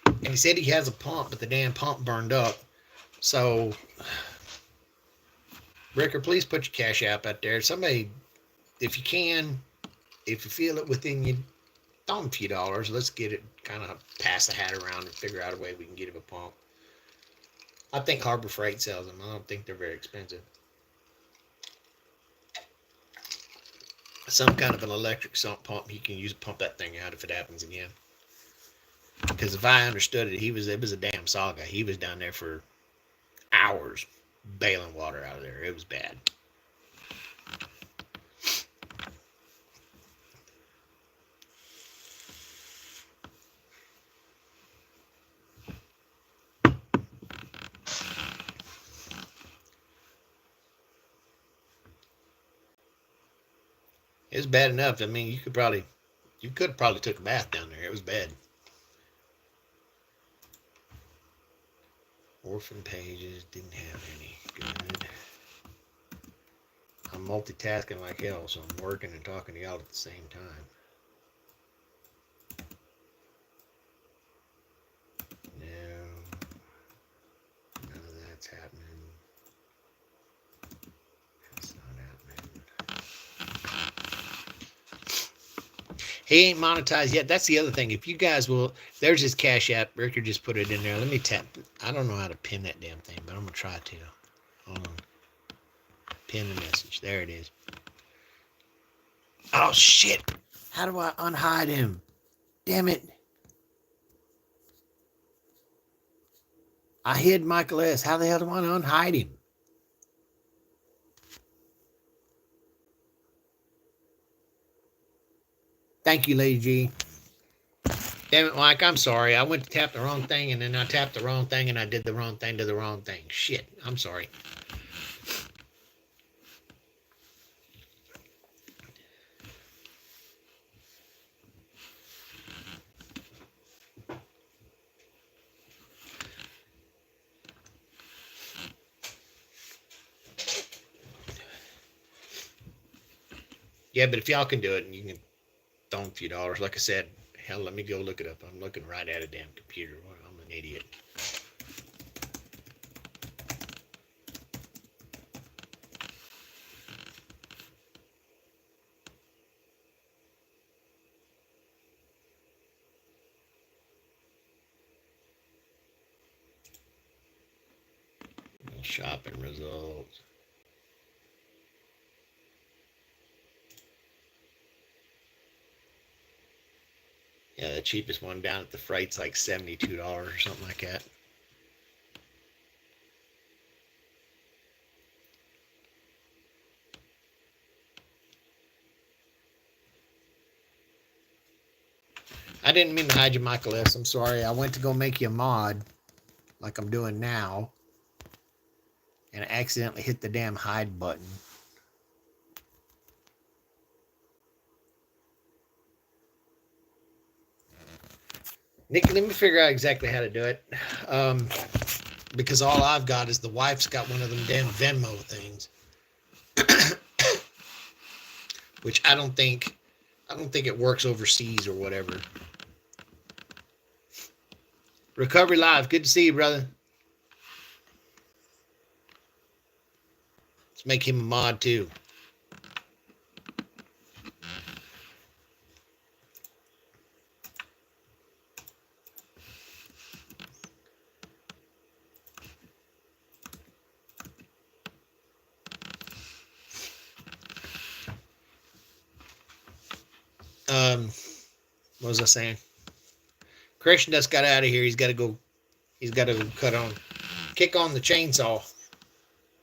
And he said he has a pump, but the damn pump burned up. So, Ricker, please put your Cash App out there. Somebody, if you can, if you feel it within you, throw him a few dollars. Let's get it, kind of pass the hat around and figure out a way we can get him a pump. I think Harbor Freight sells them. I don't think they're very expensive. Some kind of an electric sump pump you can use to pump that thing out if it happens again. Because if I understood it, it was a damn saga. He was down there for hours bailing water out of there. It was bad. It was bad enough. I mean, you could probably took a bath down there. It was bad. Orphan pages, didn't have any. Good. I'm multitasking like hell, so I'm working and talking to y'all at the same time. No, none of that's happening. That's not happening. He ain't monetized yet. That's the other thing. If you guys will, there's his Cash App. Ricker just put it in there. Let me tap. I don't know how to pin that damn thing, but I'm going to try to. Hold on. Pin the message. There it is. Oh, shit. How do I unhide him? Damn it. I hid Michael S. How the hell do I unhide him? Thank you, Lady G. Damn it, Mike. I'm sorry. I went to tap the wrong thing, and then I tapped the wrong thing, and I did the wrong thing to the wrong thing. Shit. I'm sorry. Yeah, but if y'all can do it, and you can throw a few dollars, like I said, hell, let me go look it up. I'm looking right at a damn computer. I'm an idiot. Shopping results. Yeah, the cheapest one down at the freight's like $72 or something like that. I didn't mean to hide you, Michael S. I'm sorry. I went to go make you a mod, like I'm doing now, and I accidentally hit the damn hide button. Nick, let me figure out exactly how to do it. Because all I've got is the wife's got one of them damn Venmo things, which I don't think it works overseas or whatever. Recovery Live, good to see you, brother. Let's make him a mod too. What was I saying? Christian just got out of here. He's got to go. He's got to kick on the chainsaw.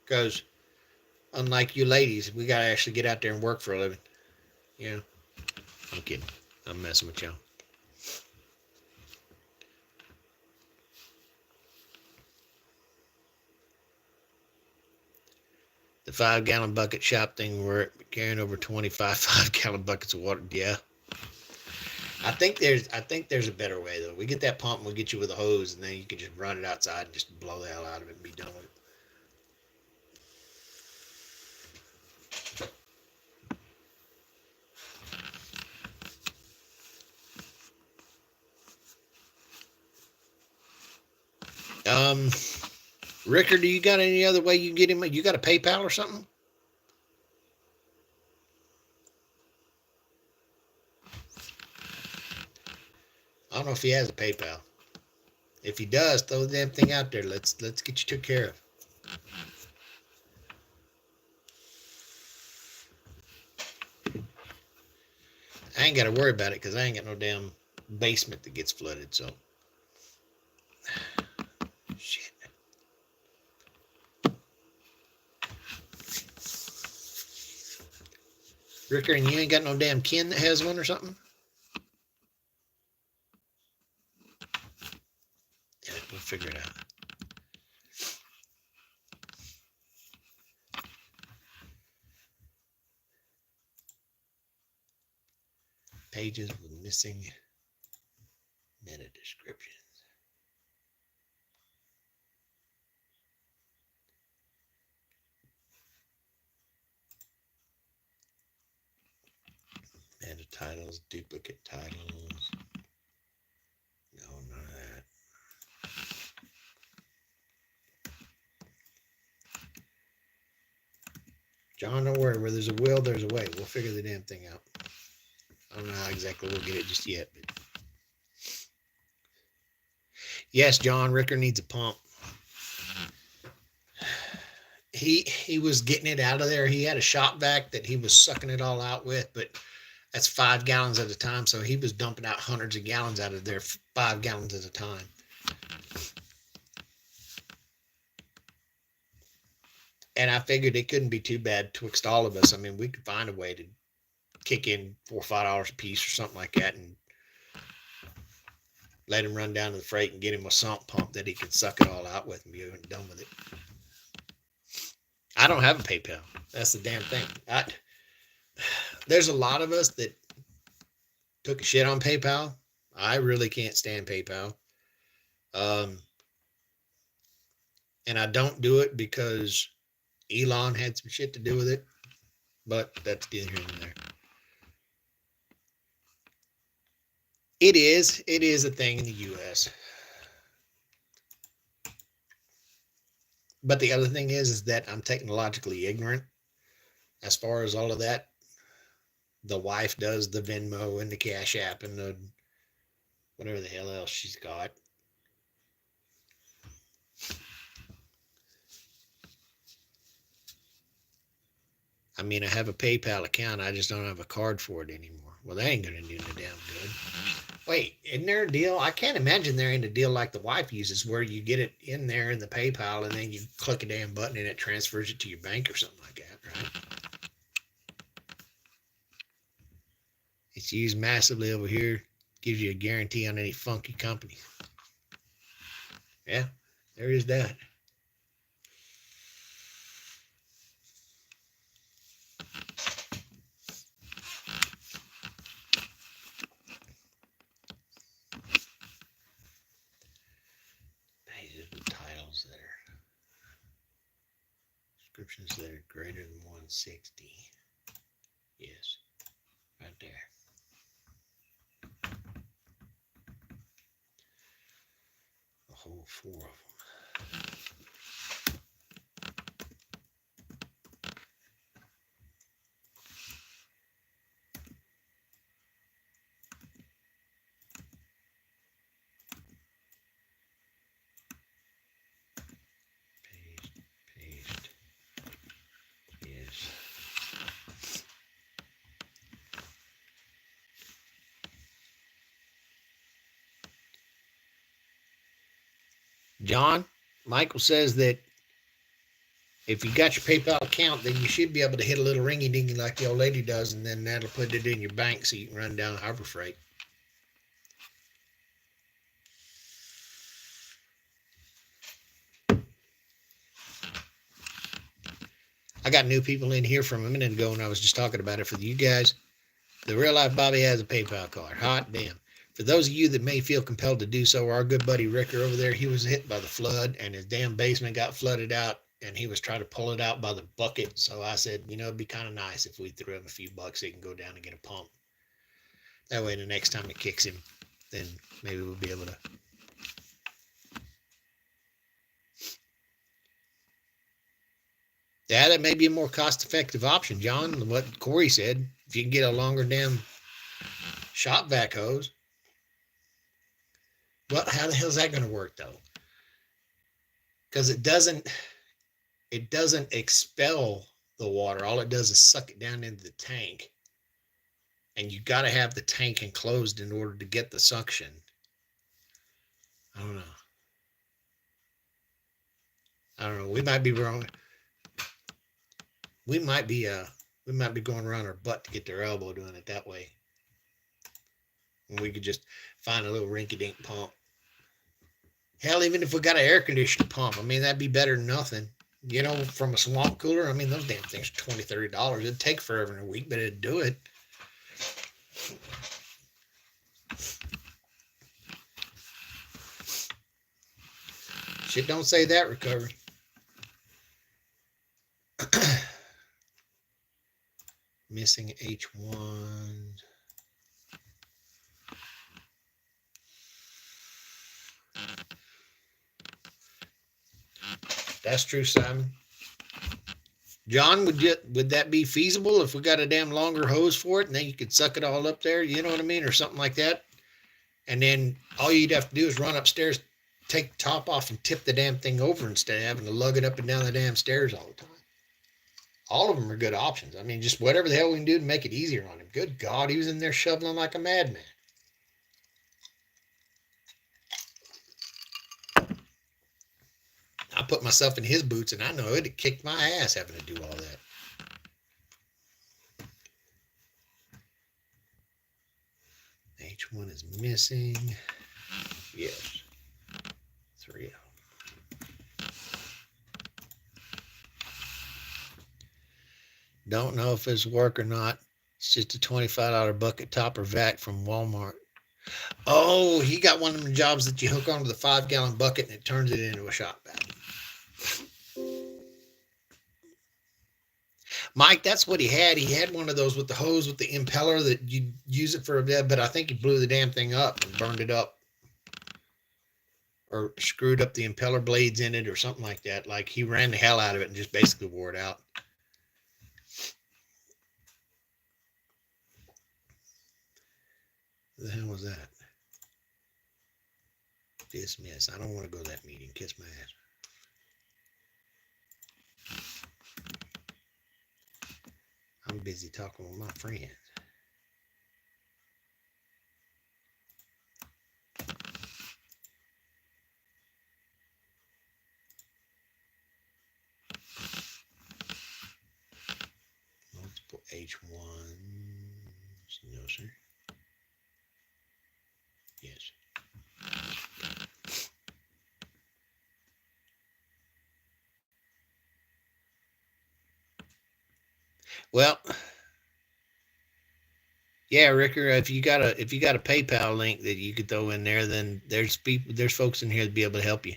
Because unlike you ladies, we got to actually get out there and work for a living. You know? I'm kidding. I'm messing with y'all. The 5-gallon bucket shop thing, we're carrying over 25 5-gallon buckets of water. Yeah. I think there's a better way though. We get that pump and we'll get you with a hose, and then you can just run it outside and just blow the hell out of it and be done with it. Ricker, do you got any other way you can get him? You got a PayPal or something? I don't know if he has a PayPal. If he does, throw the damn thing out there. Let's get you took care of. I ain't got to worry about it because I ain't got no damn basement that gets flooded. So, shit. Ricker, and you ain't got no damn kin that has one or something? Yeah, we'll figure it out. Pages with missing meta descriptions. Meta titles, duplicate titles. No, none of that. John, don't worry. Where there's a will, there's a way. We'll figure the damn thing out. I don't know how exactly we'll get it just yet. But yes, John, Ricker needs a pump. He was getting it out of there. He had a shop vac that he was sucking it all out with, but that's 5 gallons at a time. So he was dumping out hundreds of gallons out of there, 5 gallons at a time. And I figured it couldn't be too bad twixt all of us. I mean, we could find a way to kick in $4 or $5 a piece or something like that, and let him run down to the freight and get him a sump pump that he can suck it all out with and be done with it. I don't have a PayPal. That's the damn thing. There's a lot of us that took a shit on PayPal. I really can't stand PayPal. And I don't do it because Elon had some shit to do with it. But that's neither here nor there. It is a thing in the U.S. But the other thing is that I'm technologically ignorant as far as all of that. The wife does the Venmo and the Cash App and the whatever the hell else she's got. I mean, I have a PayPal account. I just don't have a card for it anymore. Well, that ain't going to do no damn good. Wait, isn't there a deal? I can't imagine there ain't a deal like the wife uses where you get it in there in the PayPal and then you click a damn button and it transfers it to your bank or something like that, right? It's used massively over here. Gives you a guarantee on any funky company. Yeah, there is that. Pages with titles that are descriptions that are greater than 160. Yes, right there. A whole 4 of them. Paste. Yes. John, Michael says that if you got your PayPal account, then you should be able to hit a little ringy dingy like the old lady does, and then that'll put it in your bank so you can run down Harbor Freight. I got new people in here from a minute ago, and I was just talking about it for you guys. The Real Life Bobby has a PayPal card. Hot damn. For those of you that may feel compelled to do so, our good buddy Ricker over there, he was hit by the flood, and his damn basement got flooded out, and he was trying to pull it out by the bucket. So I said, it'd be kind of nice if we threw him a few bucks so he can go down and get a pump. That way, the next time it kicks him, then maybe we'll be able to. Yeah, that may be a more cost-effective option, John, what Corey said. If you can get a longer damn shop vac hose. Well, how the hell is that going to work, though? Because it doesn't expel the water. All it does is suck it down into the tank. And you got to have the tank enclosed in order to get the suction. I don't know. We might be wrong. We might be going around our butt to get their elbow doing it that way. And we could just find a little rinky-dink pump. Hell, even if we got an air conditioning pump, that'd be better than nothing. From a swamp cooler, those damn things are $20, $30. It'd take forever in a week, but it'd do it. Shit don't say that, Recovery. Missing H1. That's true, Simon. John, would that be feasible if we got a damn longer hose for it and then you could suck it all up there? You know what I mean? Or something like that. And then all you'd have to do is run upstairs, take the top off and tip the damn thing over instead of having to lug it up and down the damn stairs all the time. All of them are good options. Just whatever the hell we can do to make it easier on him. Good God, he was in there shoveling like a madman. I put myself in his boots and I know it'd have kicked my ass having to do all that. H1 is missing. Yes. 3 of them. Don't know if it's work or not. It's just a $25 bucket topper vac from Walmart. Oh, he got one of them jobs that you hook onto the 5-gallon bucket and it turns it into a shop vac. Mike, that's what he had. He had one of those with the hose with the impeller that you use it for a bit, but I think he blew the damn thing up and burned it up. Or screwed up the impeller blades in it or something like that. Like he ran the hell out of it and just basically wore it out. What the hell was that? Dismiss. I don't want to go to that meeting. Kiss my ass. I'm busy talking with my friends. Multiple H1s. No, sir. Yes. Well, yeah, Ricker. If you got a PayPal link that you could throw in there, then there's folks in here to be able to help you.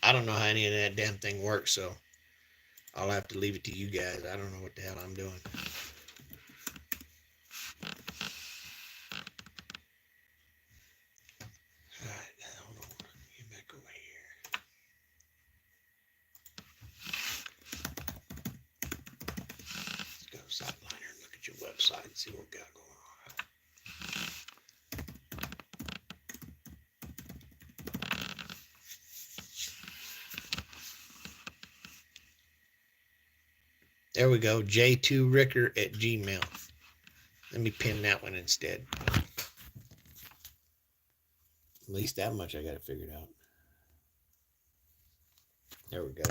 I don't know how any of that damn thing works, so I'll have to leave it to you guys. I don't know what the hell I'm doing. All right, hold on. Get back over here. Let's go Sideliner and look at your website and see what we got going on. There we go. J2Ricker@gmail. Let me pin that one instead. At least that much I got it figured out. There we go.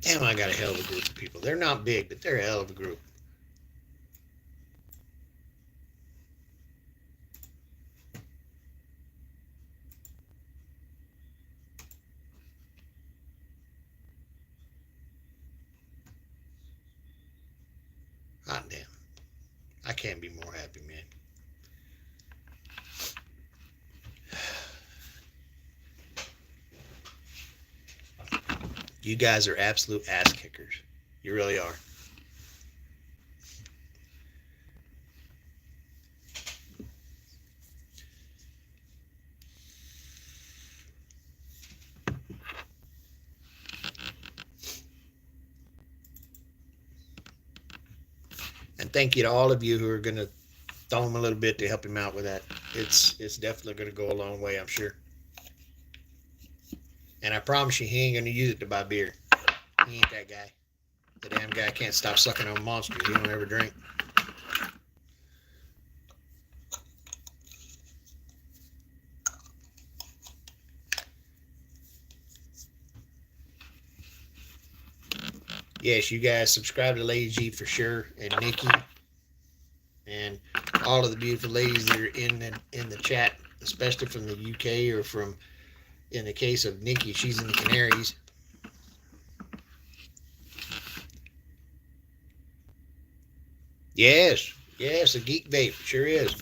Damn, I got a hell of a group of people. They're not big, but they're a hell of a group. Hot damn. I can't be more happy, man. You guys are absolute ass kickers. You really are. And thank you to all of you who are going to throw him a little bit to help him out with that. It's definitely going to go a long way, I'm sure. And I promise you, he ain't going to use it to buy beer. He ain't that guy. The damn guy can't stop sucking on Monsters. He don't ever drink. Yes, you guys subscribe to Lady G for sure, and Nikki, and all of the beautiful ladies that are in the chat, especially from the UK or from, in the case of Nikki, she's in the Canaries. Yes, yes, a geek vape, sure is.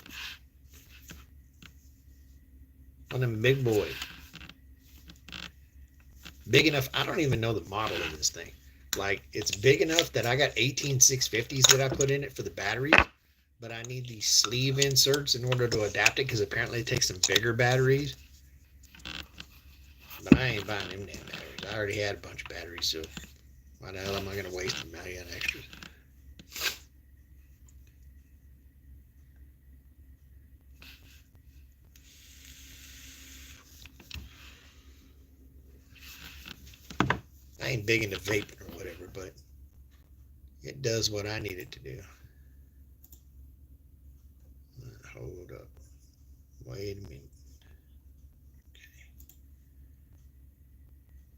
One of them big boys. Big enough, I don't even know the model of this thing. Like, it's big enough that I got 18 650s that I put in it for the batteries, but I need these sleeve inserts in order to adapt it because apparently it takes some bigger batteries. But I ain't buying them damn batteries. I already had a bunch of batteries, so why the hell am I going to waste them now? You got extras. I ain't big into vaping or whatever, but it does what I need it to do. Hold up. Wait a minute.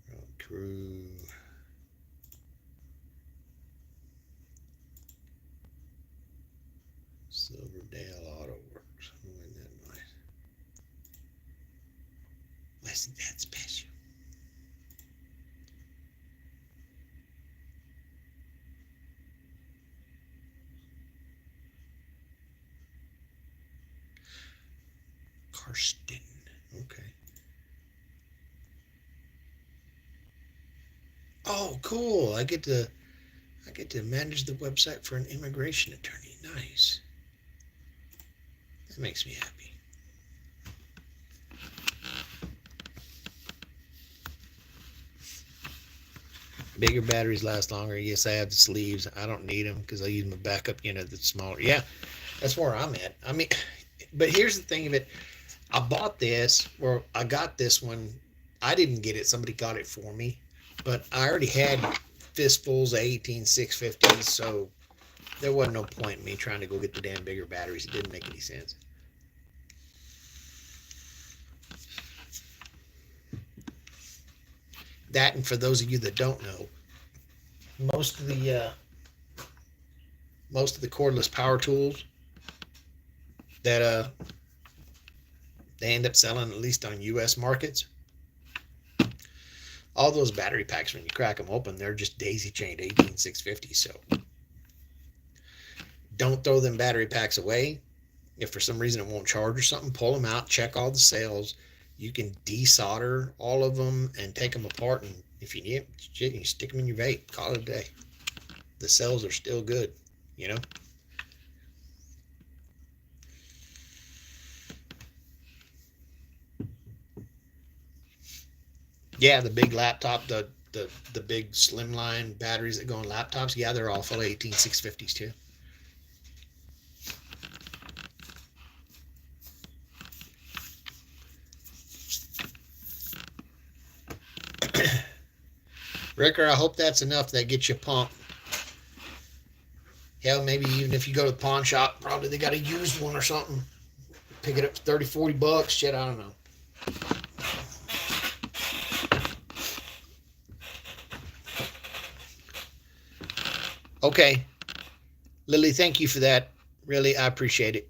Okay. True. Silverdale Auto Works. When that nice. Wasn't that special? Karsten. Okay. Oh, cool. I get to manage the website for an immigration attorney. Nice. That makes me happy. Bigger batteries last longer. Yes, I have the sleeves. I don't need them because I use my backup unit that's smaller. Yeah, that's where I'm at. I mean, but here's the thing of it. I bought this, or I got this one. I didn't get it. Somebody got it for me. But I already had fistfuls of 18 650s, so there wasn't no point in me trying to go get the damn bigger batteries. It didn't make any sense. That, and for those of you that don't know, most of the uh, most of the cordless power tools that they end up selling, at least on U.S. markets, all those battery packs, when you crack them open, they're just daisy chained 18650. So don't throw them battery packs away. If for some reason it won't charge or something, pull them out, check all the cells. You can desolder all of them and take them apart, and if you need shit, you stick them in your vape. Call it a day. The cells are still good, you know. Yeah, the big laptop, the big slimline batteries that go on laptops, yeah, they're all full 18650s too. Ricker, I hope that's enough that gets you pumped. Hell, maybe even if you go to the pawn shop, probably they got a used one or something. Pick it up for 30, 40 bucks. Shit, I don't know. Okay. Lily, thank you for that. Really, I appreciate it.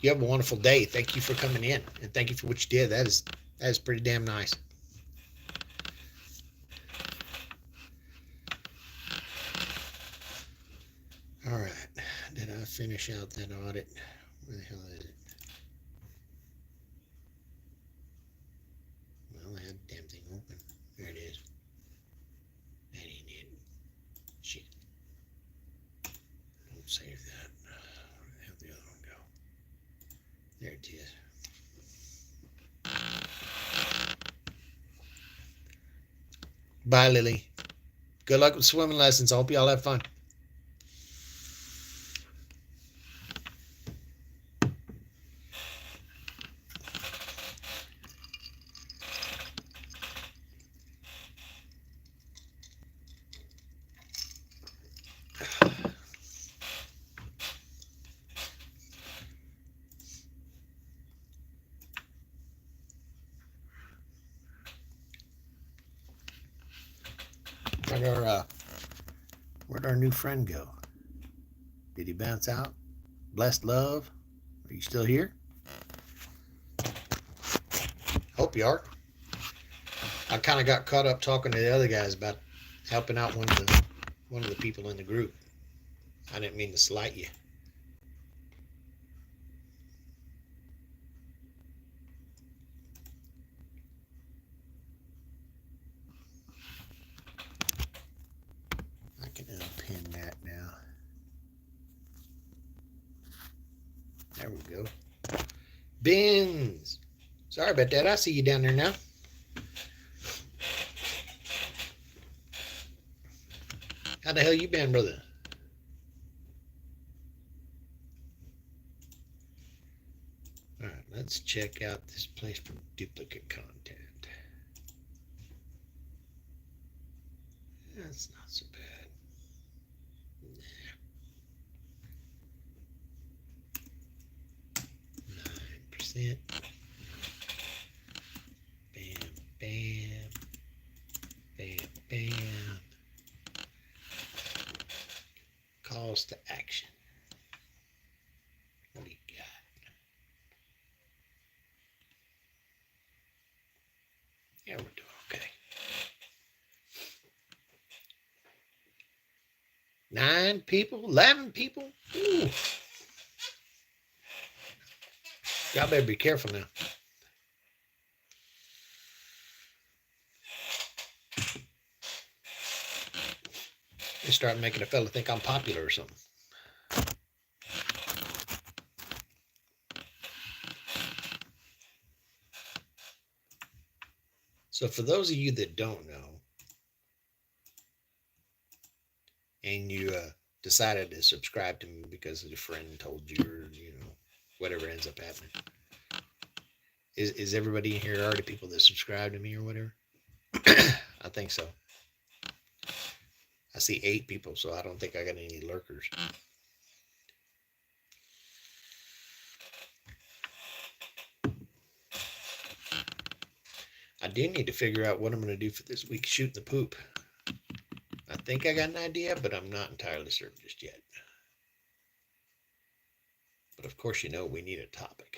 You have a wonderful day. Thank you for coming in, and thank you for what you did. That is pretty damn nice. All right. Did I finish out that audit? Where the hell is it? Well, I had the damn thing open. There it is. That ain't it. Shit. Don't save that. Where the hell did the other one go? There it is. Bye, Lily. Good luck with swimming lessons. I hope y'all have fun. Where'd our new friend go? Did he bounce out? Blessed love, are you still here? Hope you are. I kind of got caught up talking to the other guys about helping out one of the people in the group. I didn't mean to slight you. I can unpin that now. There we go. Bins. Sorry about that. I see you down there now. How the hell you been, brother? All right, let's check out this place for duplicate content. That's not so bad. 9%. Bam, bam. Bam, bam. Calls to action. What do you got? Yeah, we're doing okay. 9 people, 11 people. Ooh. Y'all better be careful now. They start making a fella think I'm popular or something. So for those of you that don't know, and you decided to subscribe to me because a friend told you, or whatever ends up happening, is everybody in here already people that subscribe to me or whatever? I think so. I see 8 people, so I don't think I got any lurkers. I do need to figure out what I'm going to do for this week shooting the poop. I think I got an idea, but I'm not entirely certain just yet. But of course, we need a topic.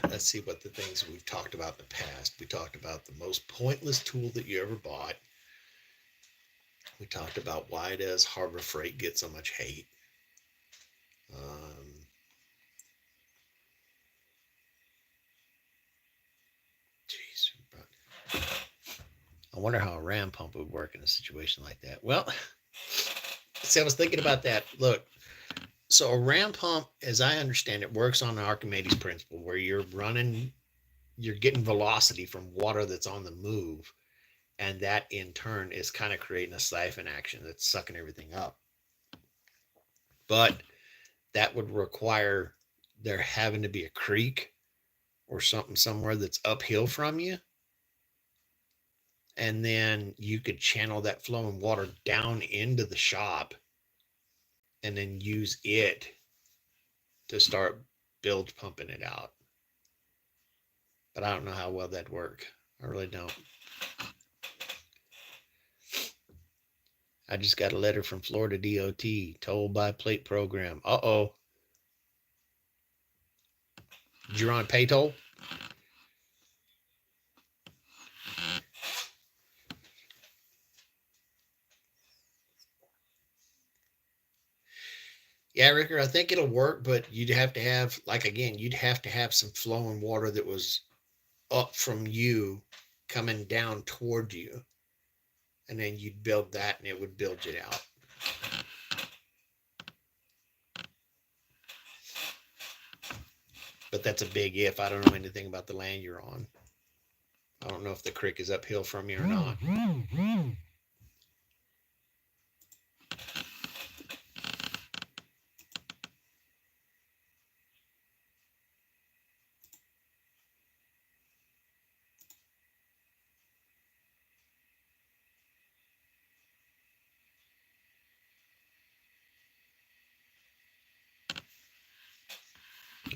Let's see what the things we've talked about in the past. We talked about the most pointless tool that you ever bought. We talked about why does Harbor Freight get so much hate. Jeez. I wonder how a ram pump would work in a situation like that. Well, see, I was thinking about that. Look, so a ram pump, as I understand it, works on the Archimedes principle, where you're getting velocity from water that's on the move, and that in turn is kind of creating a siphon action that's sucking everything up. But that would require there having to be a creek or something somewhere that's uphill from you, and then you could channel that flowing water down into the shop and then use it to start bilge pumping it out. But I don't know how well that'd work. I really don't. I just got a letter from Florida DOT, toll by plate program. Uh-oh. You're on pay toll? Yeah, Ricker, I think it'll work, but you'd have to have, like, again, you'd have to have some flowing water that was up from you coming down toward you. And then you'd build that and it would bilge it out. But that's a big if. I don't know anything about the land you're on. I don't know if the creek is uphill from you or not.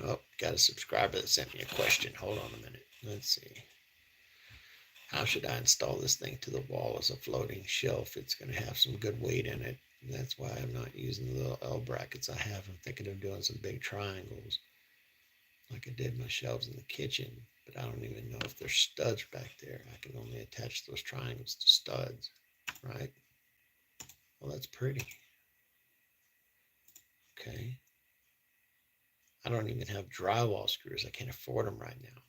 Oh, got a subscriber that sent me a question. Hold on a minute. Let's see. How should I install this thing to the wall as a floating shelf? It's going to have some good weight in it. That's why I'm not using the little L brackets I have. I'm thinking of doing some big triangles like I did my shelves in the kitchen, but I don't even know if there's studs back there. I can only attach those triangles to studs, right? Well, that's pretty. Okay. I don't even have drywall screws. I can't afford them right now.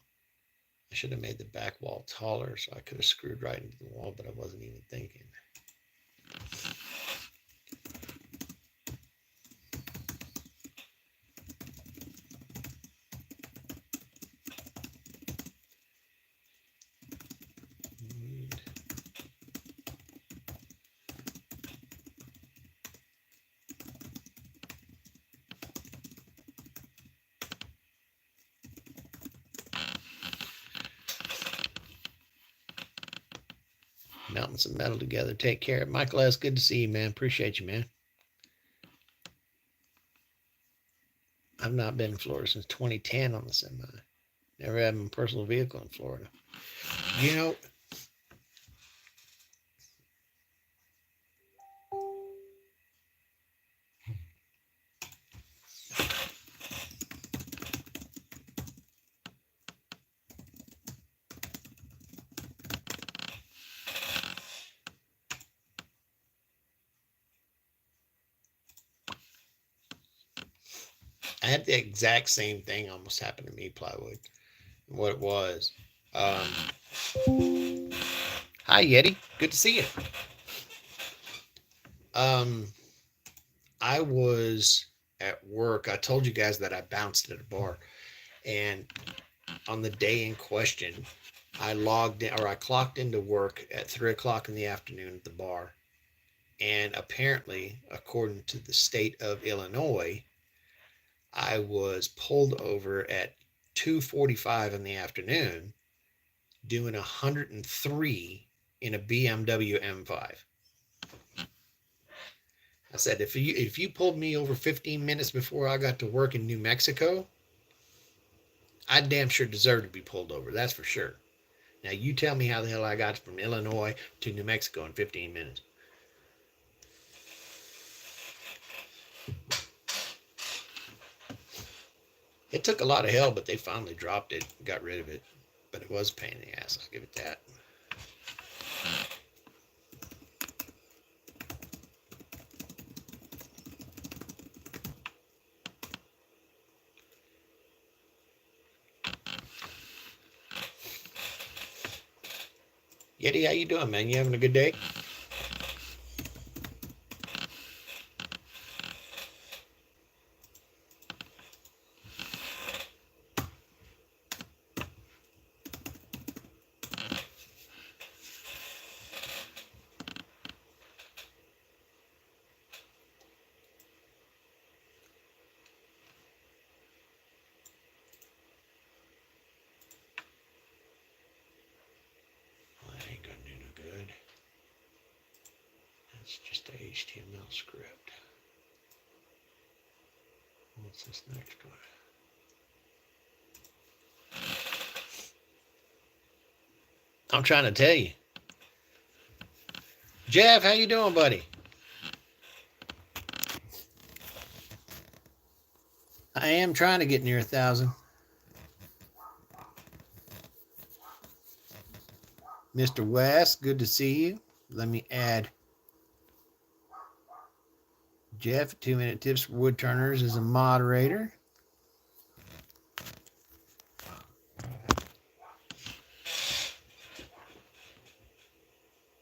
I should have made the back wall taller so I could have screwed right into the wall, but I wasn't even thinking. Melting some metal together. Take care. Michael S., good to see you, man. Appreciate you, man. I've not been in Florida since 2010 on the semi. Never had my personal vehicle in Florida. You know, I had the exact same thing almost happen to me, plywood. What it was. Hi, Yeti. Good to see you. I was at work. I told you guys that I bounced at a bar, and on the day in question, I clocked into work at 3 o'clock in the afternoon at the bar, and apparently, according to the state of Illinois, I was pulled over at 2:45 in the afternoon doing 103 in a BMW M5. I said, if you pulled me over 15 minutes before I got to work in New Mexico, I damn sure deserve to be pulled over. That's for sure. Now you tell me how the hell I got from Illinois to New Mexico in 15 minutes. It took a lot of hell, but they finally dropped it, got rid of it. But it was a pain in the ass. I'll give it that. Yeti, how you doing, man? You having a good day? Well, that ain't gonna do no good. That's just a HTML script. What's this next one? I'm trying to tell you. Jeff, how you doing, buddy? I am trying to get near 1,000. Mr. West, good to see you. Let me add Jeff, 2-minute tips for woodturners, as a moderator.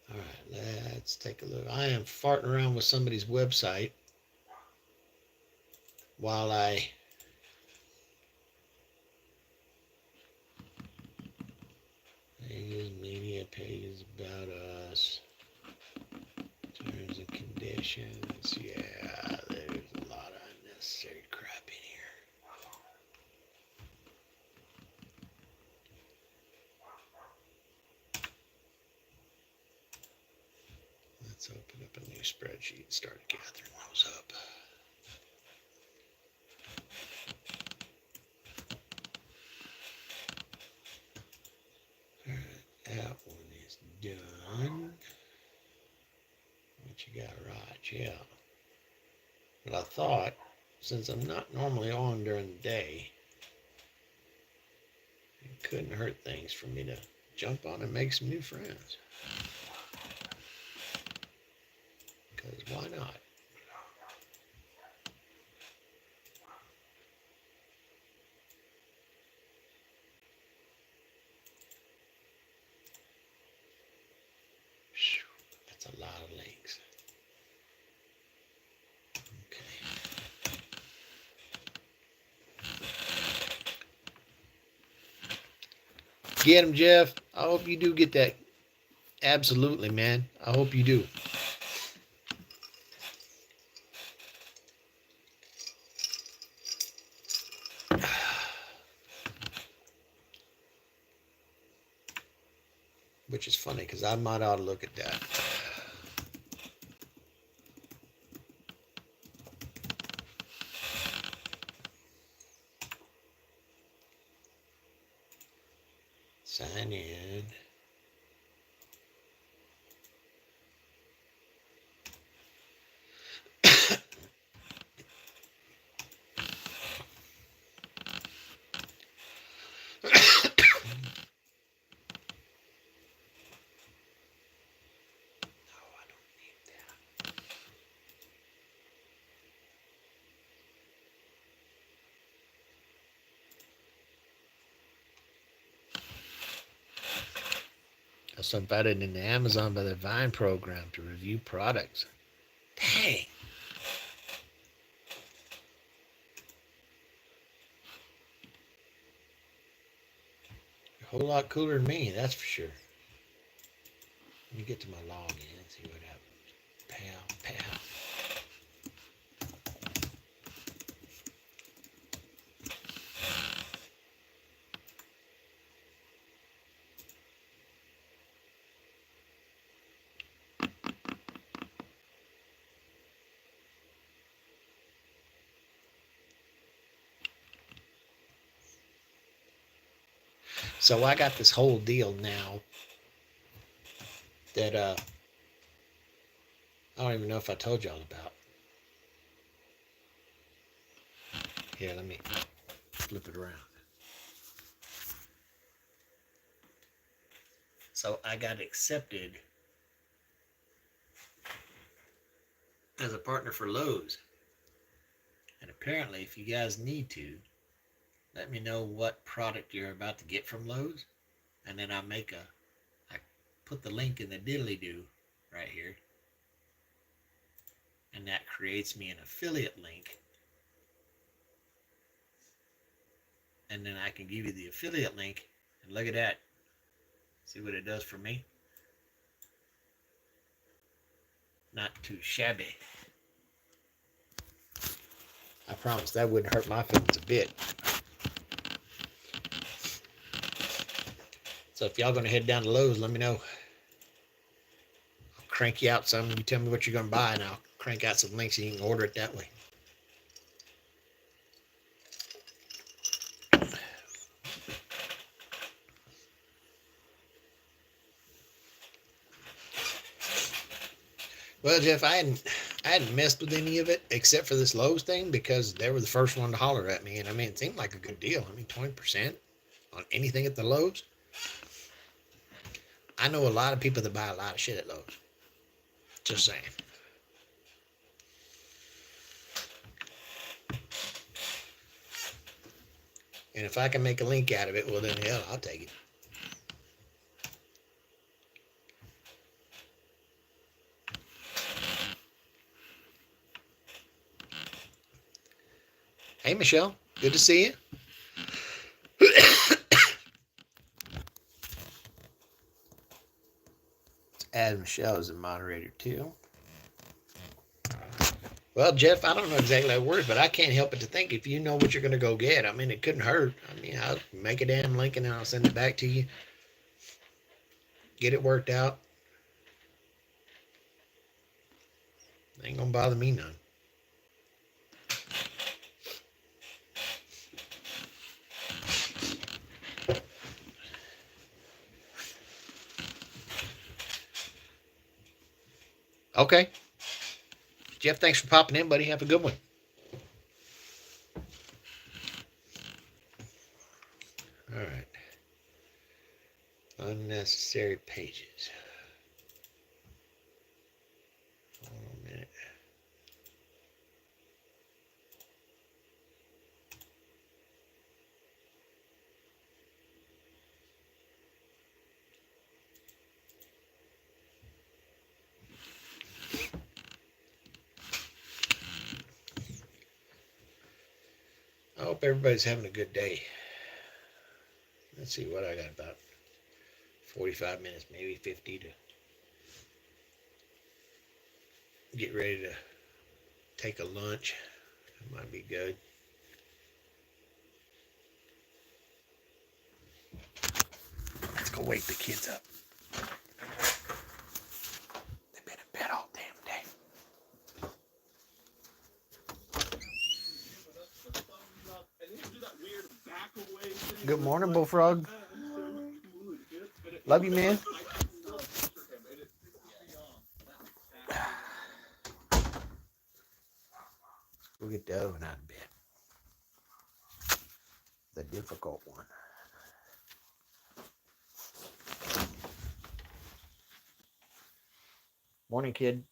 All right, let's take a look. I am farting around with somebody's website while I pages, media pages about us, terms and conditions. Yeah, there's a lot of unnecessary crap in here. Let's open up a new spreadsheet and start gathering those up. All right, that one is done. What you got right? Yeah. But I thought, since I'm not normally on during the day, it couldn't hurt things for me to jump on and make some new friends. Because why not? That's a lot of links. Okay. Get him, Jeff. I hope you do get that. Absolutely, man. I hope you do. Which is funny because I might ought to look at that. Sign in. Also invited into Amazon by the Vine program to review products. Dang. whole lot cooler than me, that's for sure. Let me get to my login and see what happens. Pow, pow. So I got this whole deal now that I don't even know if I told y'all about. Here, let me flip it around. So I got accepted as a partner for Lowe's. And apparently, if you guys need to, let me know what product you're about to get from Lowe's. And then I put the link in the diddly do right here. And that creates me an affiliate link. And then I can give you the affiliate link. And look at that. See what it does for me? Not too shabby. I promise that wouldn't hurt my feelings a bit. So if y'all gonna head down to Lowe's, let me know. I'll crank you out some. You tell me what you're gonna buy, and I'll crank out some links so you can order it that way. Well, Jeff, I hadn't messed with any of it except for this Lowe's thing because they were the first one to holler at me, and I mean it seemed like a good deal. I mean 20% on anything at the Lowe's. I know a lot of people that buy a lot of shit at Lowe's. Just saying. And if I can make a link out of it, well then hell, I'll take it. Hey Michelle, good to see you. Let's add Michelle as a moderator too. Well, Jeff, I don't know exactly how it works, but I can't help but to think if you know what you're going to go get, I mean, it couldn't hurt. I mean, I'll make a damn link and then I'll send it back to you. Get it worked out. Ain't going to bother me none. Okay. Jeff, thanks for popping in, buddy. Have a good one. All right. Unnecessary pages. Hold on a minute. I hope everybody's having a good day. Let's see what I got about 45 minutes, maybe 50 to get ready to take a lunch. It might be good. Let's go wake the kids up. They've been in bed all damn day. Good morning, Bullfrog. Love you, man. We'll get the other one out of bed. The difficult one. Morning, kid.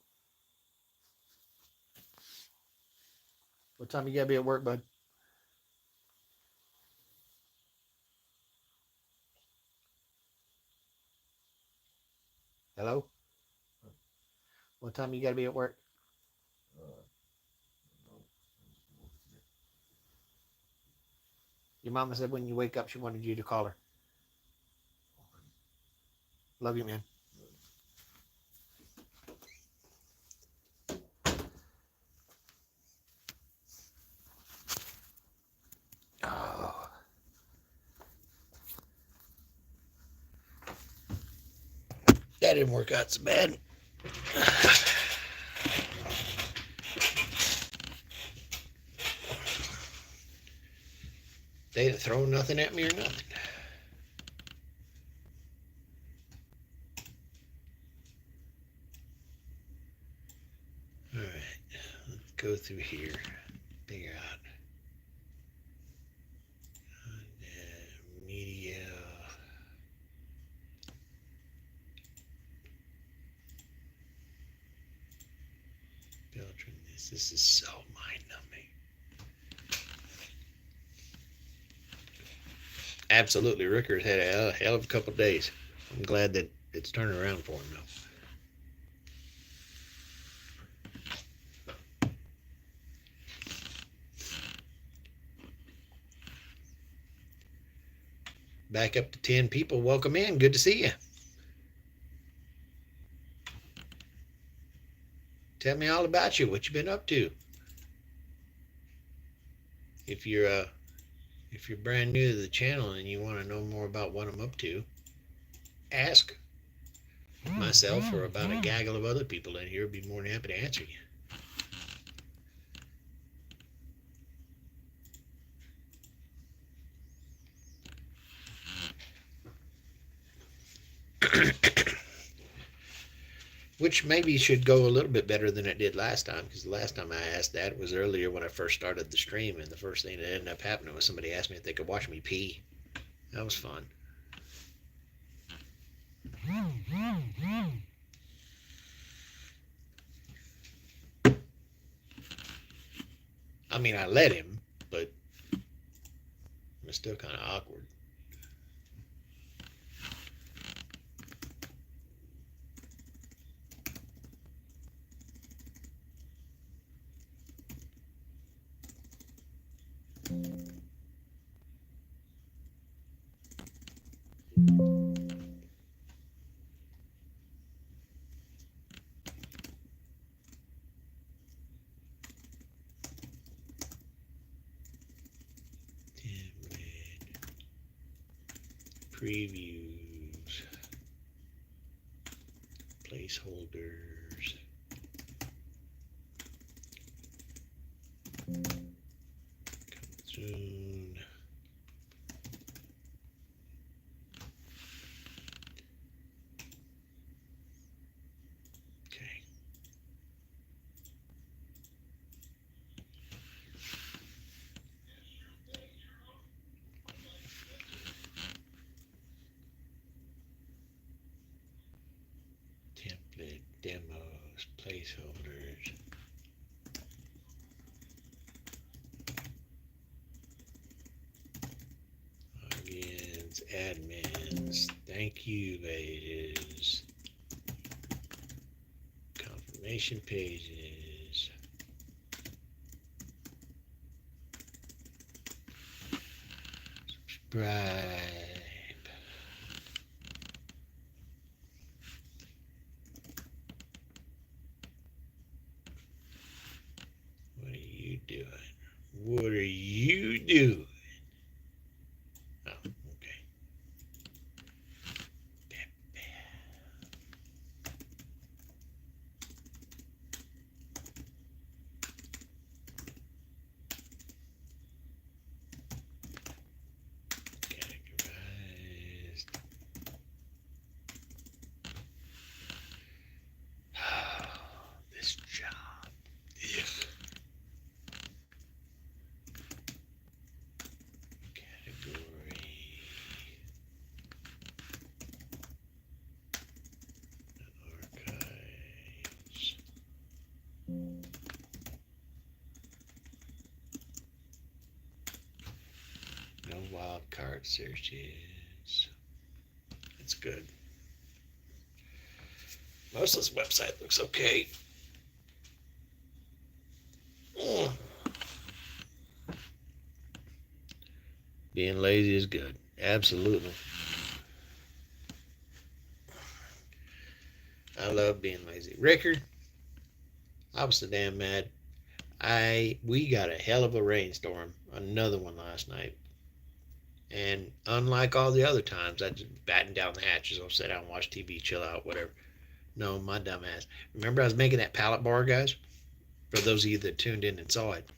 What time you gotta be at work, bud? Hello? What time you gotta be at work? Your mama said when you wake up, she wanted you to call her. Love you, man. Oh. That didn't work out so bad. They didn't throw nothing at me or nothing. All right, let's go through here, figure out media. Filtering this. This is so mind numbing. Absolutely, Ricker's had a hell of a couple of days. I'm glad that it's turning around for him though. Back up to 10 people. Welcome in. Good to see you. Tell me all about you. What you been up to? If you're brand new to the channel and you want to know more about what I'm up to, ask myself or about a gaggle of other people in here. I'd be more than happy to answer you. Which maybe should go a little bit better than it did last time, because the last time I asked that was earlier when I first started the stream, and the first thing that ended up happening was somebody asked me if they could watch me pee. That was fun. I mean, I let him, but it's still kind of awkward. Previews, placeholders, soon. Okay. Template, demos, placeholders. Logins, admins. Thank you, ladies. Confirmation pages. Subscribe. What are you doing? What are you doing? Oh, okay. Categorized. This job. Ugh. Category. Archives. No wildcard searches. That's good. Most of this website looks okay. Being lazy is good. Absolutely. I love being lazy. Rickard, I was so damn mad. We got a hell of a rainstorm, another one last night. And unlike all the other times, I just batten down the hatches, I'll sit down and watch TV, chill out, whatever. No, my dumb ass. Remember I was making that pallet bar, guys? For those of you that tuned in and saw it,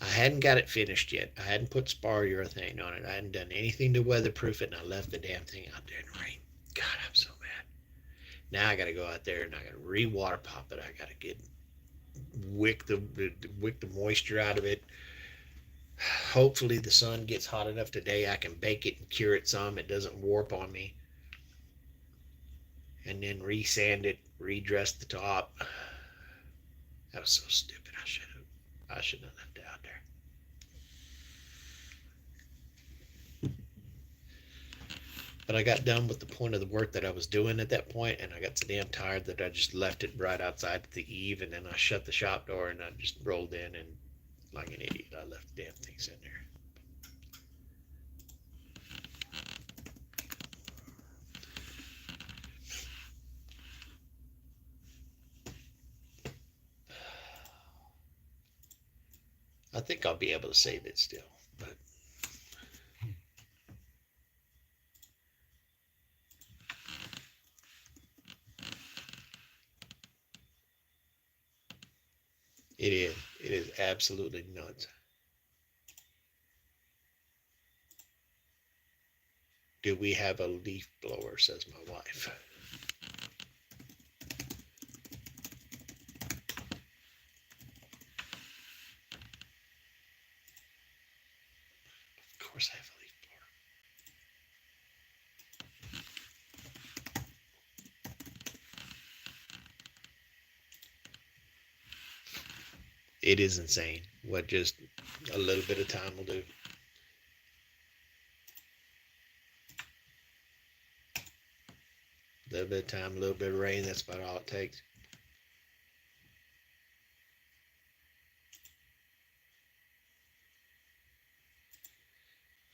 I hadn't got it finished yet. I hadn't put spar urethane on it. I hadn't done anything to weatherproof it, and I left the damn thing out there in the rain. God, I'm so mad. Now I got to go out there and I got to re-water pop it. I got to get wick the moisture out of it. Hopefully the sun gets hot enough today. I can bake it and cure it some. It doesn't warp on me. And then re-sand it, redress the top. That was so stupid. I should have left it out there. But I got done with the point of the work that I was doing at that point, and I got so damn tired that I just left it right outside the eave, and then I shut the shop door and I just rolled in, and like an idiot, I left the damn thing sitting there. I think I'll be able to save it still, but it is. It is absolutely nuts. Do we have a leaf blower, says my wife. Of course I have a leaf blower. It is insane what just a little bit of time will do. A little bit of time, a little bit of rain, that's about all it takes.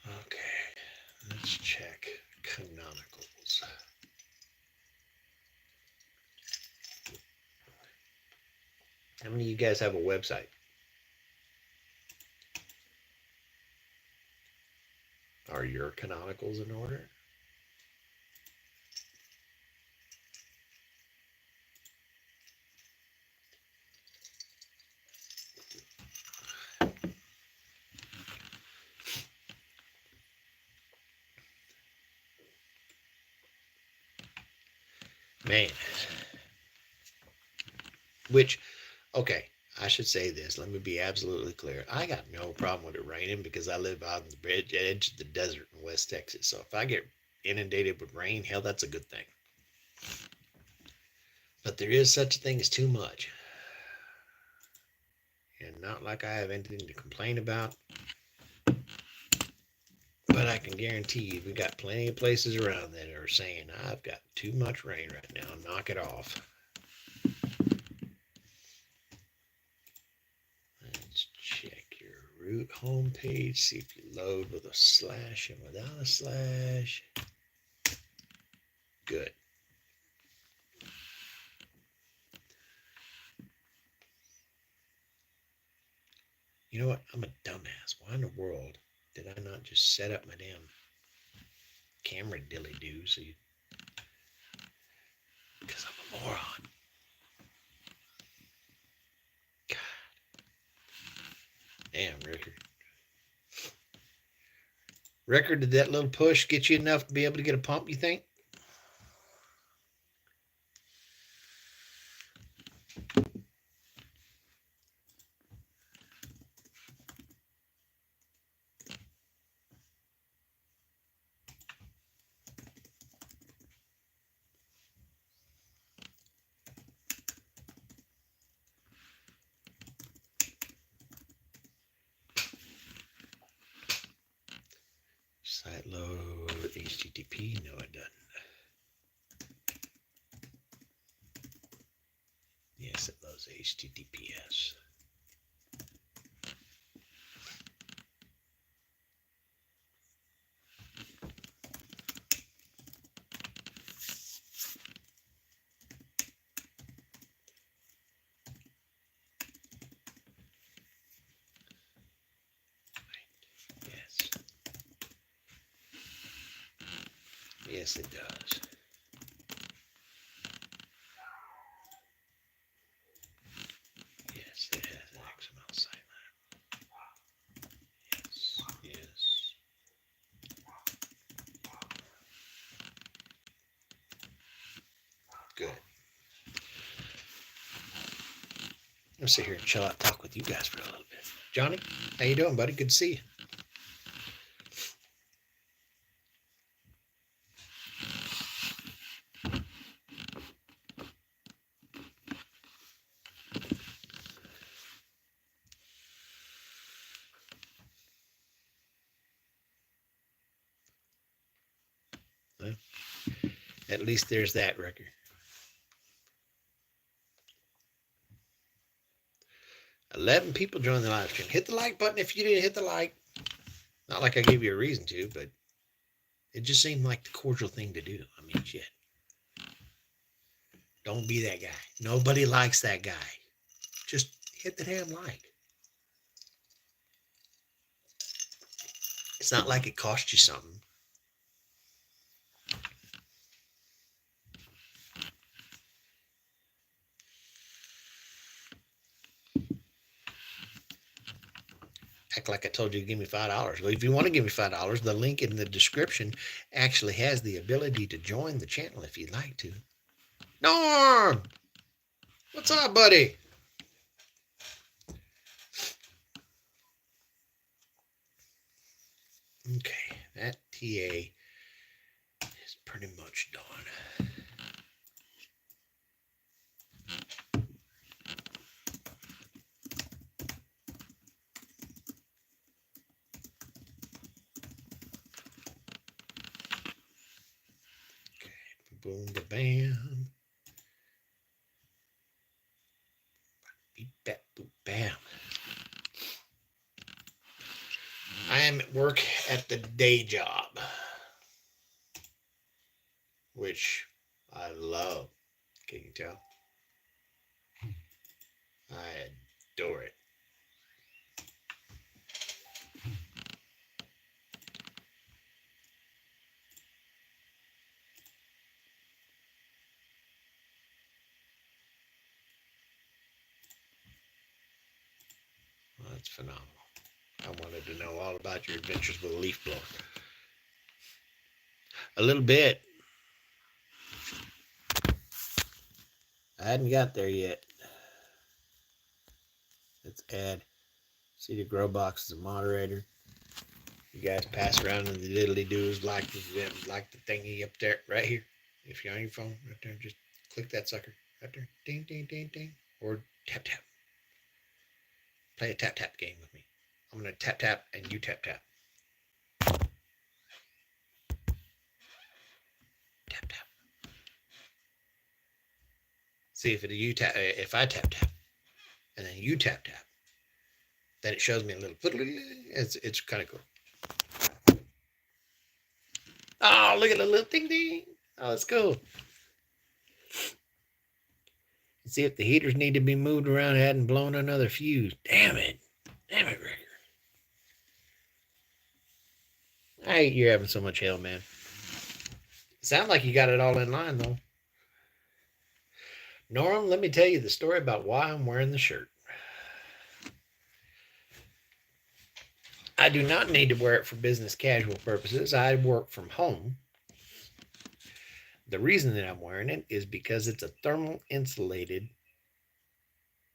Okay, let's check Canonicals. How many of you guys have a website? Are your Canonicals in order? Man. Which, okay, I should say this. Let me be absolutely clear. I got no problem with it raining because I live out on the edge of the desert in West Texas. So if I get inundated with rain, hell, that's a good thing. But there is such a thing as too much. And not like I have anything to complain about. But I can guarantee you, we got plenty of places around that are saying, I've got too much rain right now. Knock it off. Let's check your root homepage. See if you load with a slash and without a slash. Good. You know what? I'm a dumbass. Why in the world did I not just set up my damn camera dilly-doo so you... Because I'm a moron. God. Damn, Rickard. Rickard, did that little push get you enough to be able to get a pump, you think? Site load HTTP. No, it doesn't. Yes, it loads HTTPS. Yes, it does. Yes, it has an XML sideline. Yes, yes. Good. I'm gonna sit here and chill out, talk with you guys for a little bit. Johnny, how you doing, buddy? Good to see you. Well, at least there's that record. 11 people joined the live stream. Hit the like button if you didn't hit the like. Not like I gave you a reason to, but it just seemed like the cordial thing to do. I mean, shit. Don't be that guy. Nobody likes that guy. Just hit the damn like. It's not like it cost you something. Act like I told you to give me $5. Well, if you want to give me $5, the link in the description actually has the ability to join the channel if you'd like to. Norm! What's up, buddy? Okay, that TA is pretty much done. Boom, ba bam. Beep, bap, boop, bam. I am at work at the day job, which I love. Can you tell? I adore it. Well, that's phenomenal. I wanted to know all about your adventures with a leaf blower. A little bit. I hadn't got there yet. Let's add Cedar Grow Box as a moderator. You guys pass around in the diddly doos like the thingy up there, right here. If you're on your phone, right there, just click that sucker right there. Ding, ding, ding, ding. Or tap, tap. Play a tap, tap game with me. I'm going to tap, tap, and you tap, tap. Tap, tap. See if if I tap, tap, and then you tap, tap, then it shows me a little. It's kind of cool. Oh, look at the little ding, ding. Oh, that's cool. See if the heaters need to be moved around. It hadn't blown another fuse. Damn it, Ricker. I hate you're having so much hell, man. Sound like you got it all in line, though. Norm, let me tell you the story about why I'm wearing the shirt. I do not need to wear it for business casual purposes. I work from home. The reason that I'm wearing it is because it's a thermal insulated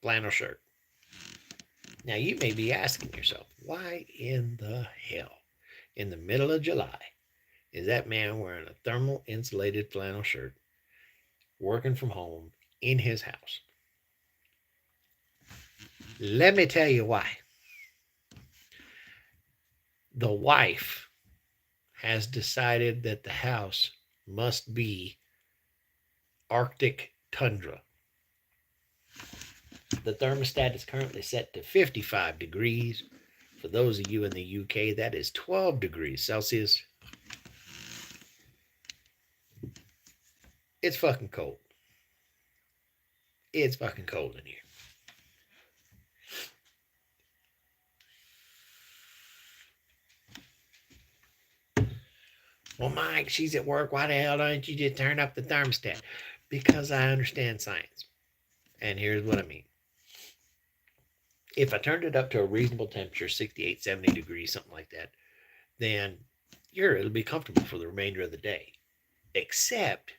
flannel shirt. Now, you may be asking yourself, why in the hell, in the middle of July, is that man wearing a thermal insulated flannel shirt, working from home in his house? Let me tell you why. The wife has decided that the house must be Arctic tundra. The thermostat is currently set to 55 degrees. For those of you in the UK, that is 12 degrees Celsius. It's fucking cold. It's fucking cold in here. Well, Mike, she's at work. Why the hell don't you just turn up the thermostat? Because I understand science. And here's what I mean. If I turned it up to a reasonable temperature, 68, 70 degrees, something like that, then it'll be comfortable for the remainder of the day. Except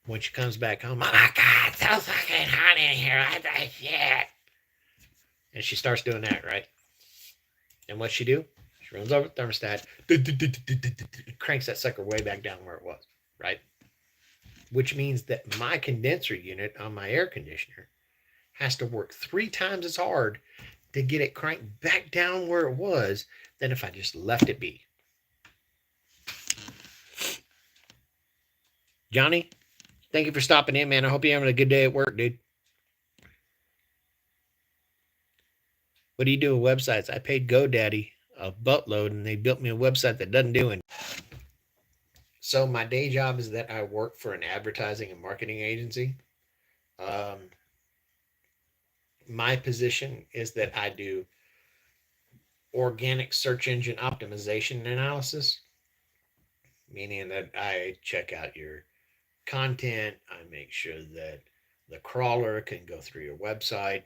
when she comes back home, oh my God, it's so fucking hot in here. I die shit. And she starts doing that, right? And what she do? She runs over the thermostat, cranks that sucker way back down where it was, right? Which means that my condenser unit on my air conditioner has to work 3 times as hard to get it cranked back down where it was than if I just left it be. Johnny, thank you for stopping in, man. I hope you're having a good day at work, dude. What do you do with websites? I paid GoDaddy a buttload and they built me a website that doesn't do anything. So my day job is that I work for an advertising and marketing agency. My position is that I do organic search engine optimization analysis, meaning that I check out your content. I make sure that the crawler can go through your website.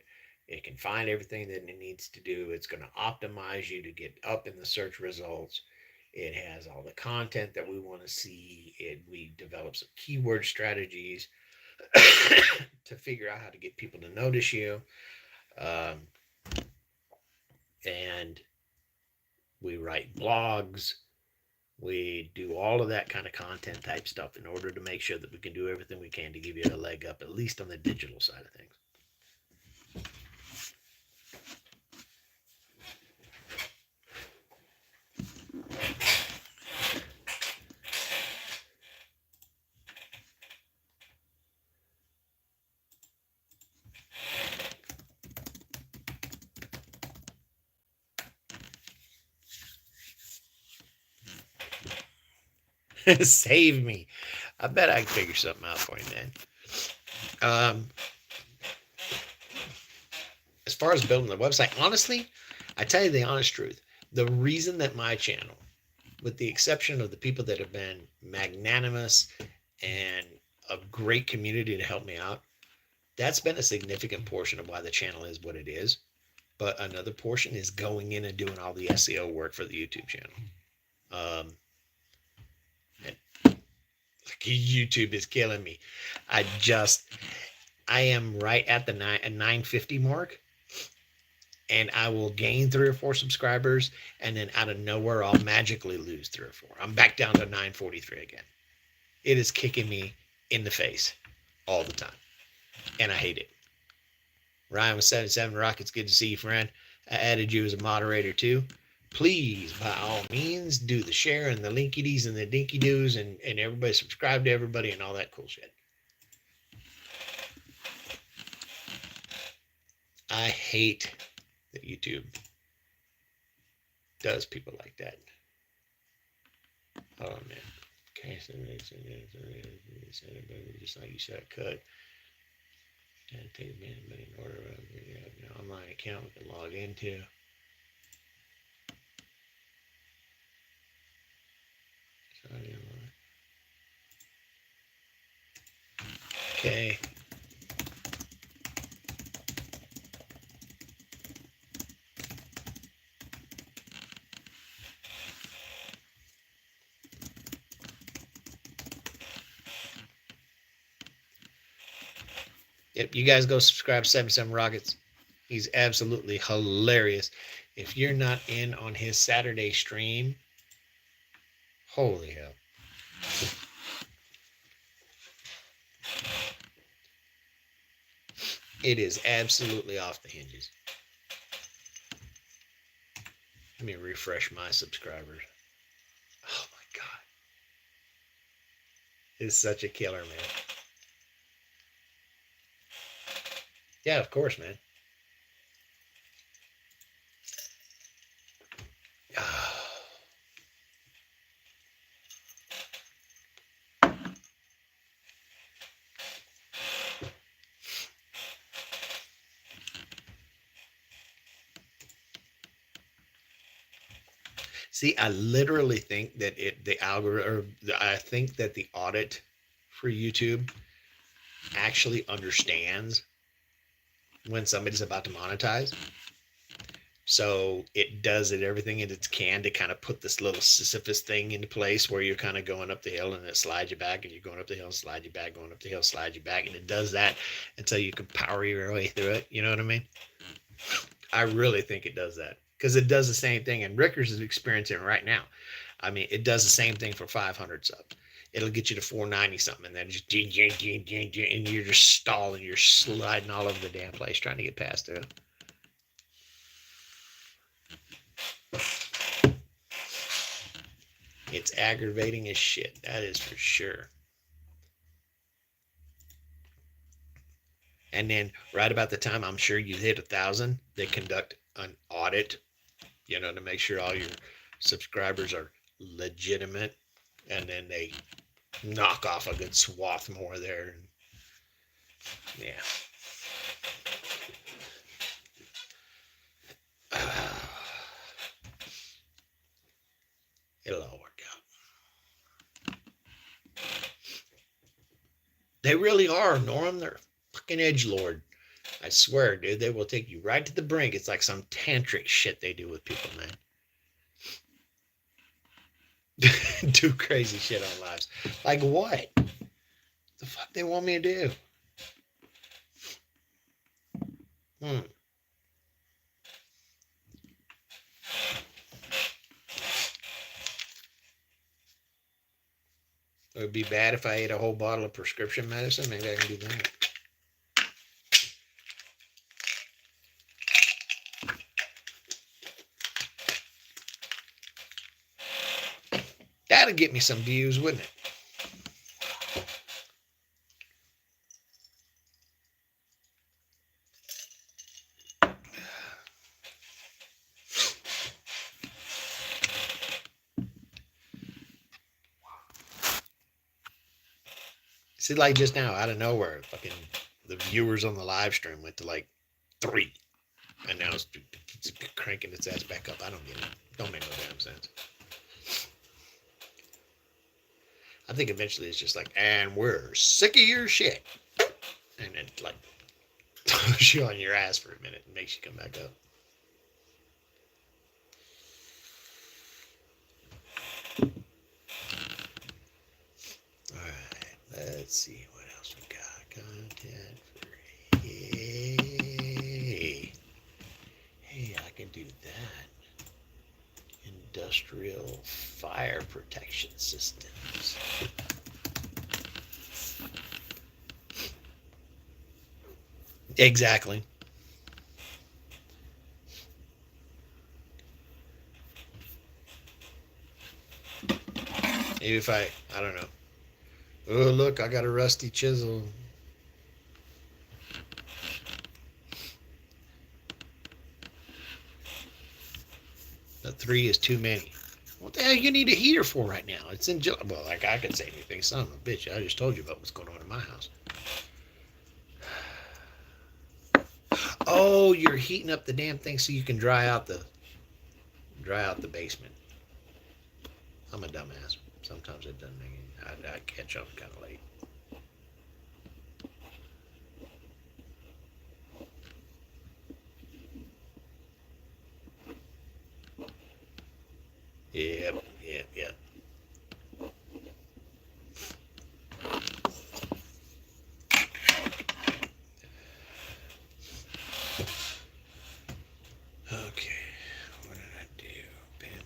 It can find everything that it needs to do. It's going to optimize you to get up in the search results. It has all the content that we want to see. We develop some keyword strategies to figure out how to get people to notice you. And we write blogs. We do all of that kind of content type stuff in order to make sure that we can do everything we can to give you a leg up, at least on the digital side of things. Save me. I bet I can figure something out for you, man. As far as building the website, honestly, I tell you the honest truth. The reason that my channel, with the exception of the people that have been magnanimous and a great community to help me out, that's been a significant portion of why the channel is what it is. But another portion is going in and doing all the SEO work for the YouTube channel. And YouTube is killing me. I am right at the 950 mark, and I will gain 3 or 4 subscribers, and then out of nowhere, I'll magically lose 3 or 4. I'm back down to 943 again. It is kicking me in the face all the time, and I hate it. Ryan with 77 Rockets, good to see you, friend. I added you as a moderator too. Please, by all means, do the share and the linky-dees and the dinky-doos and everybody subscribe to everybody and all that cool shit. I hate that YouTube does people like that. Oh, man. Okay, so just like you said, I could. And take a minute in order of an online account we can log into. Okay. Yep, you guys go subscribe to 77 Rockets. He's absolutely hilarious. If you're not in on his Saturday stream, holy hell. It is absolutely off the hinges. Let me refresh my subscribers. Oh my God. It's such a killer, man. Yeah, of course, man. See, I literally think that the algorithm, I think that the audit for YouTube actually understands when somebody's about to monetize. So it does it everything in its can to kind of put this little Sisyphus thing into place where you're kind of going up the hill and it slides you back, and you're going up the hill, slide you back, going up the hill, slide you back, and it does that until you can power your way through it. You know what I mean? I really think it does that because it does the same thing, and Rickers is experiencing it right now. I mean, it does the same thing for 500 subs. It'll get you to 490 something, and then just and you're just stalling, you're sliding all over the damn place trying to get past it. It's aggravating as shit. That is for sure. And then right about the time I'm sure you hit 1,000, they conduct an audit, to make sure all your subscribers are legitimate, and then they knock off a good swath more there. Yeah. It'll all work out. They really are, Norm. They're fucking edgelord. I swear, dude, they will take you right to the brink. It's like some tantric shit they do with people, man. Do crazy shit on lives. Like what? The fuck they want me to do? It would be bad if I ate a whole bottle of prescription medicine. Maybe I can do that. That'd get me some views, wouldn't it? See, like just now, out of nowhere, fucking the viewers on the live stream went to like 3. And now it's cranking its ass back up. I don't get it. Don't make no damn sense. I think eventually it's just like, and we're sick of your shit. And then like throws you on your ass for a minute and makes you come back up. Alright, let's see what else we got. Content free. Hey, I can do that. Industrial fire protection systems. Exactly. Maybe if I don't know. Oh, look, I got a rusty chisel. The 3 is too many. What the hell you need a heater for right now? It's in July. Well, like I could say anything. Son of a bitch. I just told you about what's going on in my house. Oh, you're heating up the damn thing so you can dry out the basement. I'm a dumbass. Sometimes it doesn't make it. I catch up kind of late. Yep. Okay. What did I do? Bam.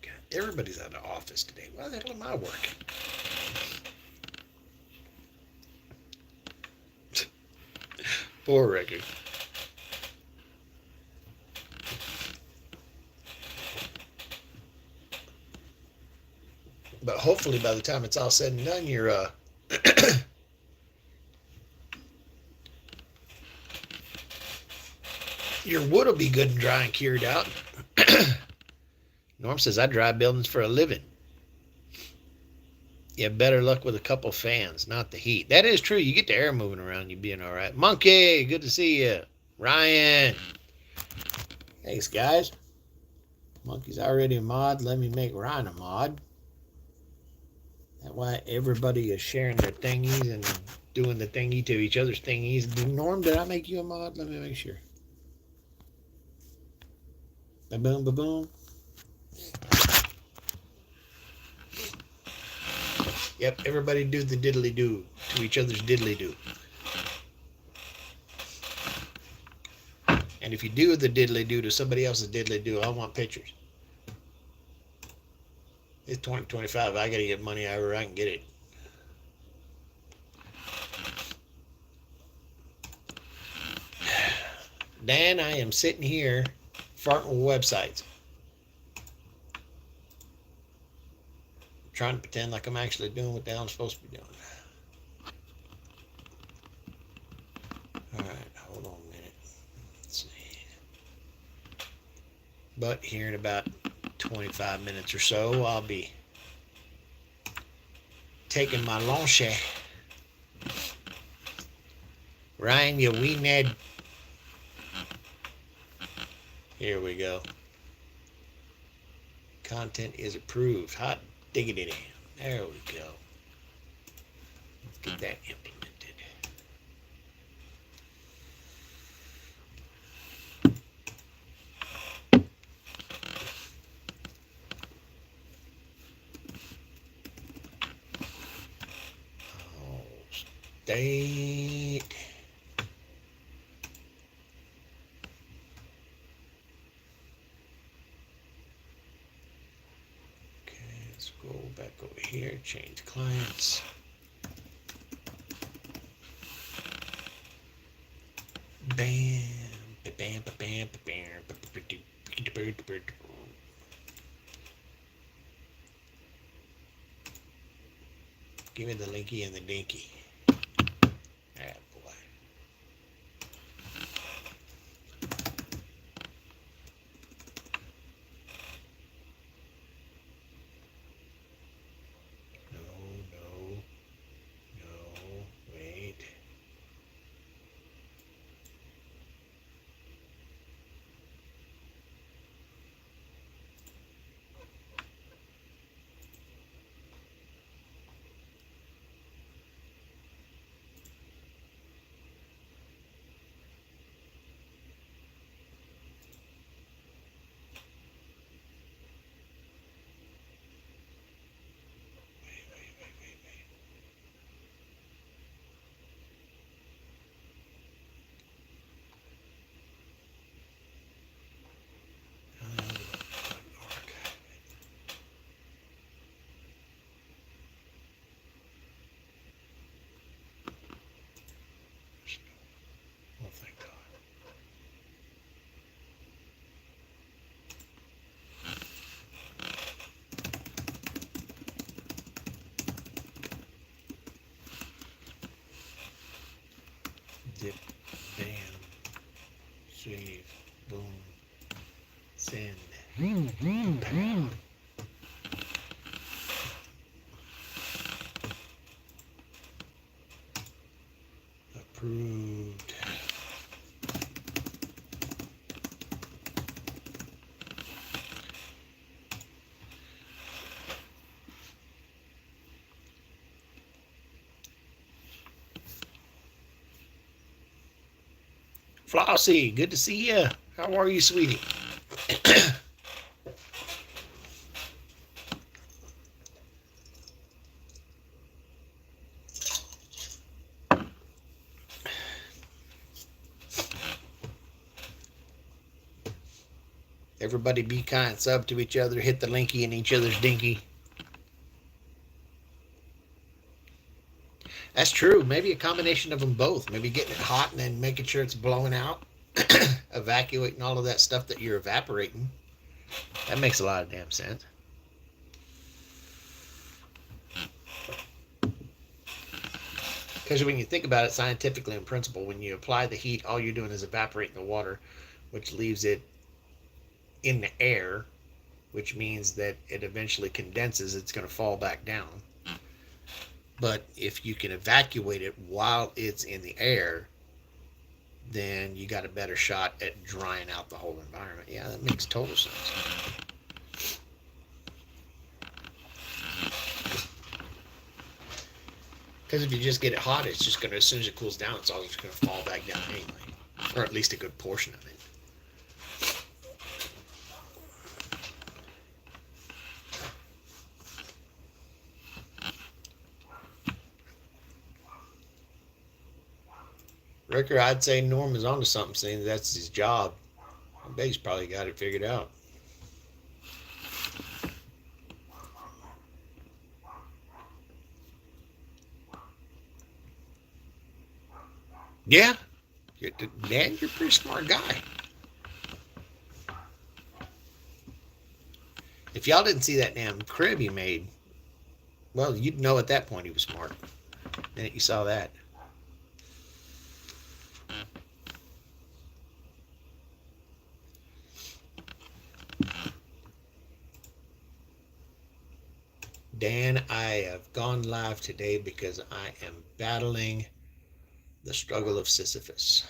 God, everybody's out of office today. Why the hell am I working? Poor Ricky. But hopefully by the time it's all said and done, your your wood will be good and dry and cured out. Norm says I drive buildings for a living. You have better luck with a couple fans, not the heat. That is true. You get the air moving around, you being all right. Monkey, good to see you. Ryan. Thanks, guys. Monkey's already a mod. Let me make Ryan a mod. That way everybody is sharing their thingies and doing the thingy to each other's thingies. Norm, did I make you a mod? Let me make sure. Ba boom, ba boom. Yep, everybody do the diddly do to each other's diddly do. And if you do the diddly do to somebody else's diddly do, I want pictures. It's 2025. I gotta get money however I can get it. Dan, I am sitting here farting with websites. Trying to pretend like I'm actually doing what the hell I'm supposed to be doing. Alright, hold on a minute. Let's see. But here in about 25 minutes or so, I'll be taking my lunch. Ryan, you wee Ned. Here we go. Content is approved. Hot diggity damn. There we go. Let's get that implemented. State. Okay, let's go back over here, change clients. Bam, bam, bam, bam, bam. Give me the linky and the dinky. Ah, boy. No, wait. Oh, thank God. Dip, bam, save, boom, send, pow. Approved. Flossie, good to see you. How are you, sweetie? Everybody be kind, sub to each other, hit the linky in each other's dinky. That's true. Maybe a combination of them both. Maybe getting it hot and then making sure it's blowing out, evacuating all of that stuff that you're evaporating. That makes a lot of damn sense. Because when you think about it scientifically in principle, when you apply the heat, all you're doing is evaporating the water, which leaves it in the air, which means that it eventually condenses. It's going to fall back down. But if you can evacuate it while it's in the air, then you got a better shot at drying out the whole environment. Yeah, that makes total sense. Because if you just get it hot, it's just gonna, as soon as it cools down, it's all just gonna fall back down anyway, or at least a good portion of it. Ricker, I'd say Norm is onto something, saying that's his job. I bet he's probably got it figured out. Yeah, Dan, you're a pretty smart guy. If y'all didn't see that damn crib he made, well, you'd know at that point he was smart. The minute you saw that. Dan, I have gone live today because I am battling the struggle of Sisyphus.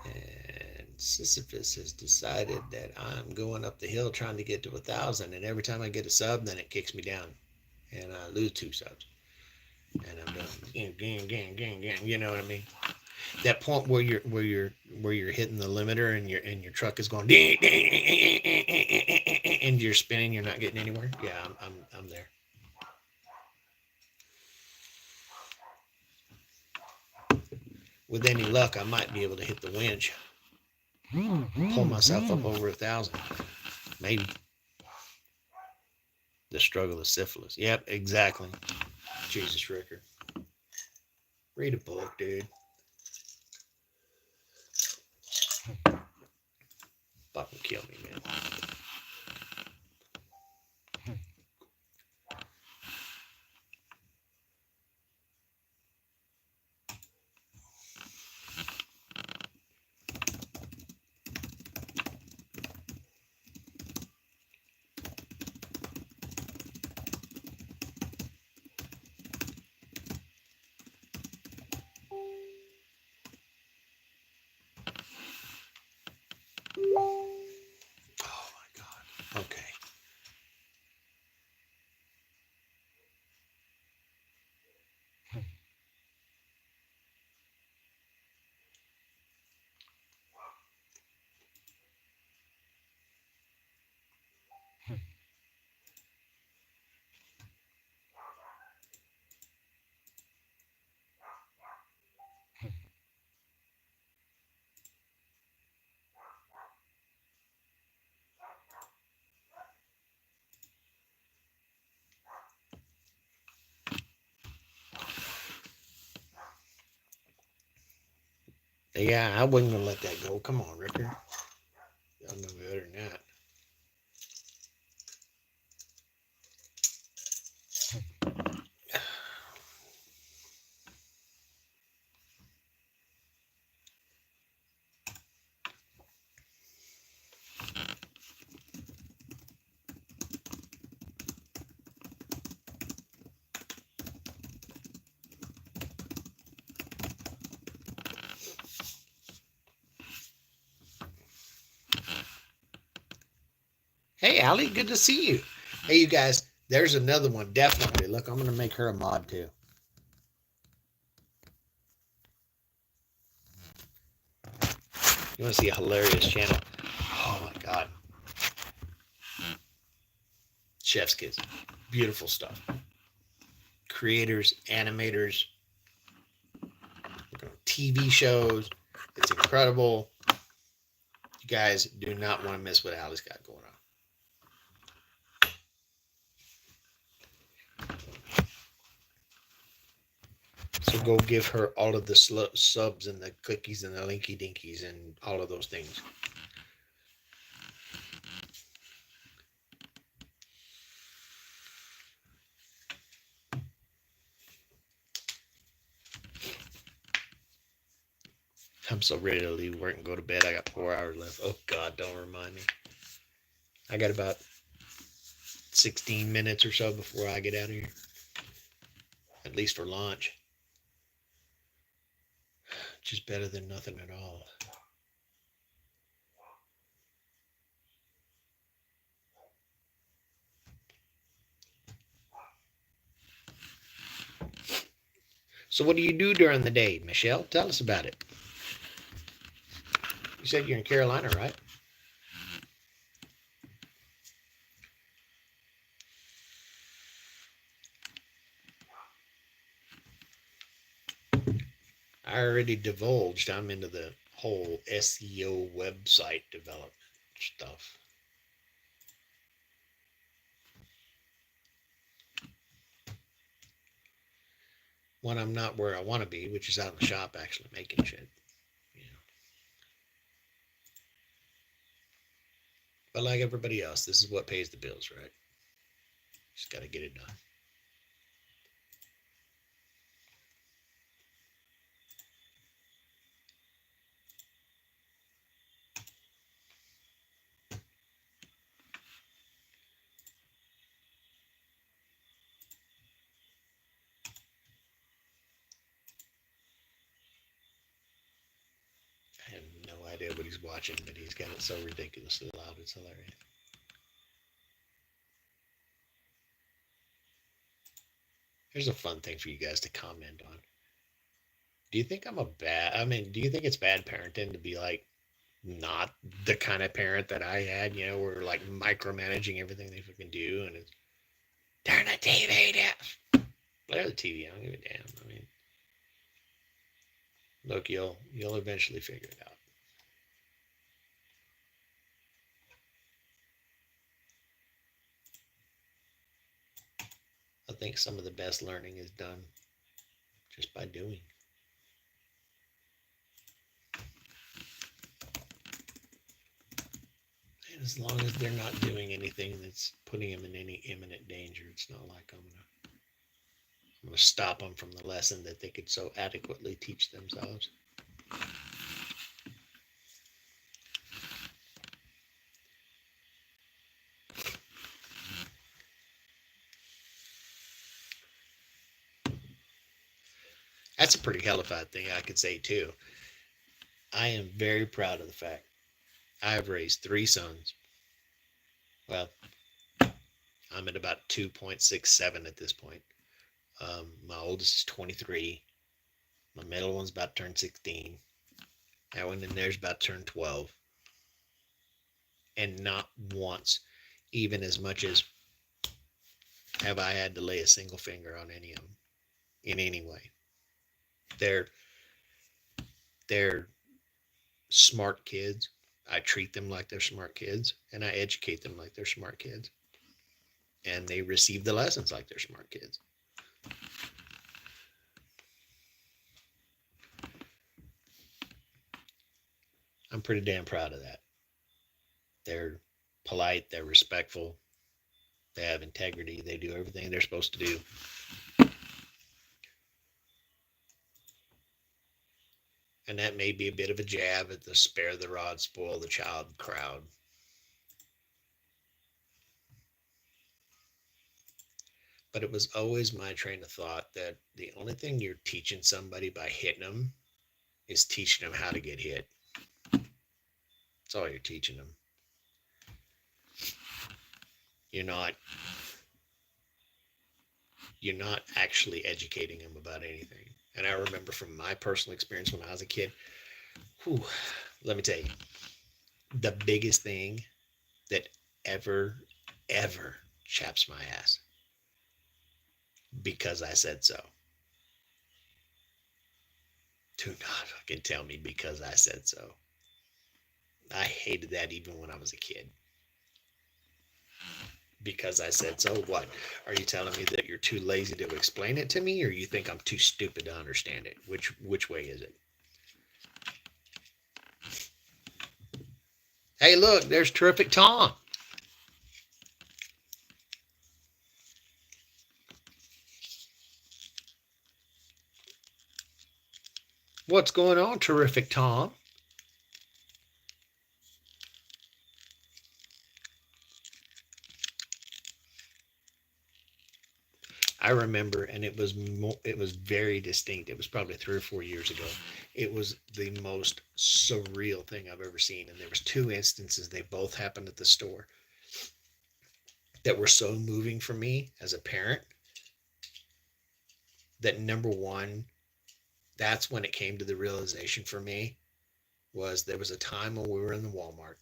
And Sisyphus has decided that I'm going up the hill trying to get to 1,000, and every time I get a sub, then it kicks me down, and I lose 2 subs, and I'm doing gang. You know what I mean? That point where you're hitting the limiter and your truck is going ding, and you're spinning, you're not getting anywhere. Yeah, I'm there. With any luck, I might be able to hit the winch, pull myself up over 1,000, maybe. The struggle of syphilis. Yep, exactly. Jesus, Ricker, read a book, dude. Fucking kill me, man. Oh my God. Okay. Yeah, I wasn't gonna let that go. Come on, Ricker. Y'all know better than that. Hey, Allie, good to see you. Hey, you guys, there's another one. Definitely. Look, I'm gonna make her a mod too. You want to see a hilarious channel? Oh my God. Chef's Kids. Beautiful stuff. Creators, animators, TV shows. It's incredible. You guys do not want to miss what Allie's got going on. So go give her all of the subs and the clickies and the linky dinkies and all of those things. I'm so ready to leave work and go to bed. I got 4 hours left. Oh God, don't remind me. I got about 16 minutes or so before I get out of here. At least for lunch. which is better than nothing at all. So what do you do during the day, Michelle? Tell us about it. You said you're in Carolina, right? I already divulged I'm into the whole SEO website development stuff. When I'm not where I want to be, which is out in the shop actually making shit. You know. But like everybody else, this is what pays the bills, right? Just got to get it done. I have no idea what he's watching, but he's got it so ridiculously loud. It's hilarious. Here's a fun thing for you guys to comment on. Do you think do you think it's bad parenting to be like not the kind of parent that I had, where like micromanaging everything they fucking do and it's turn the TV down. Play the TV, I don't give a damn. I mean, look, you'll eventually figure it out. I think some of the best learning is done just by doing. And as long as they're not doing anything that's putting them in any imminent danger, it's not like I'm gonna stop them from the lesson that they could so adequately teach themselves. That's a pretty hellified thing I could say too. I am very proud of the fact I have raised 3 sons. Well, I'm at about 2.67 at this point. My oldest is 23. My middle one's about to turn 16. That one in there's about to turn 12. And not once, even as much as have I had to lay a single finger on any of them in any way. They're they're smart kids. I treat them like they're smart kids, and I educate them like they're smart kids, and they receive the lessons like they're smart kids. I'm pretty damn proud of that. They're polite, they're respectful, they have integrity, they do everything they're supposed to do. And that may be a bit of a jab at the spare the rod, spoil the child crowd. But it was always my train of thought that the only thing you're teaching somebody by hitting them is teaching them how to get hit. That's all you're teaching them. You're not you're not actually educating them about anything. And I remember from my personal experience when I was a kid, whew, let me tell you, the biggest thing that ever chaps my ass because I said so. Do not fucking tell me because I said so. I hated that even when I was a kid. Because I said so. What? Are you telling me that you're too lazy to explain it to me, or you think I'm too stupid to understand it? Which way is it? Hey, look, there's Terrific Tom. What's going on, Terrific Tom? I remember, and it was very distinct. It was probably 3 or 4 years ago. It was the most surreal thing I've ever seen. And there was two instances. They both happened at the store that were so moving for me as a parent that number one, that's when it came to the realization for me was there was a time when we were in the Walmart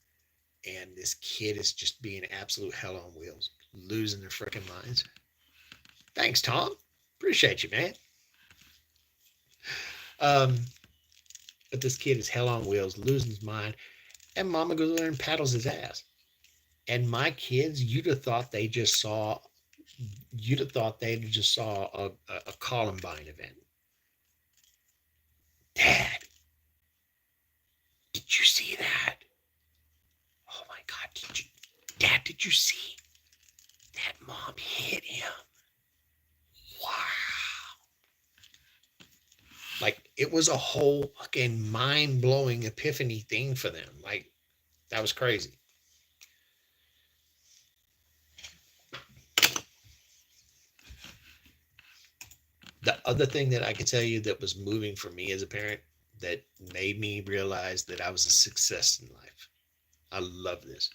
and this kid is just being absolute hell on wheels, losing their freaking minds. Thanks, Tom. Appreciate you, man. Um, but this kid is hell on wheels, losing his mind, and Mama goes there and paddles his ass. And my kids, you'd have thought they just saw a Columbine event. Dad, did you see that? Oh my God, Dad, did you see that mom hit him? Wow. Like it was a whole fucking mind blowing epiphany thing for them. Like that was crazy. The other thing that I can tell you that was moving for me as a parent that made me realize that I was a success in life. I love this.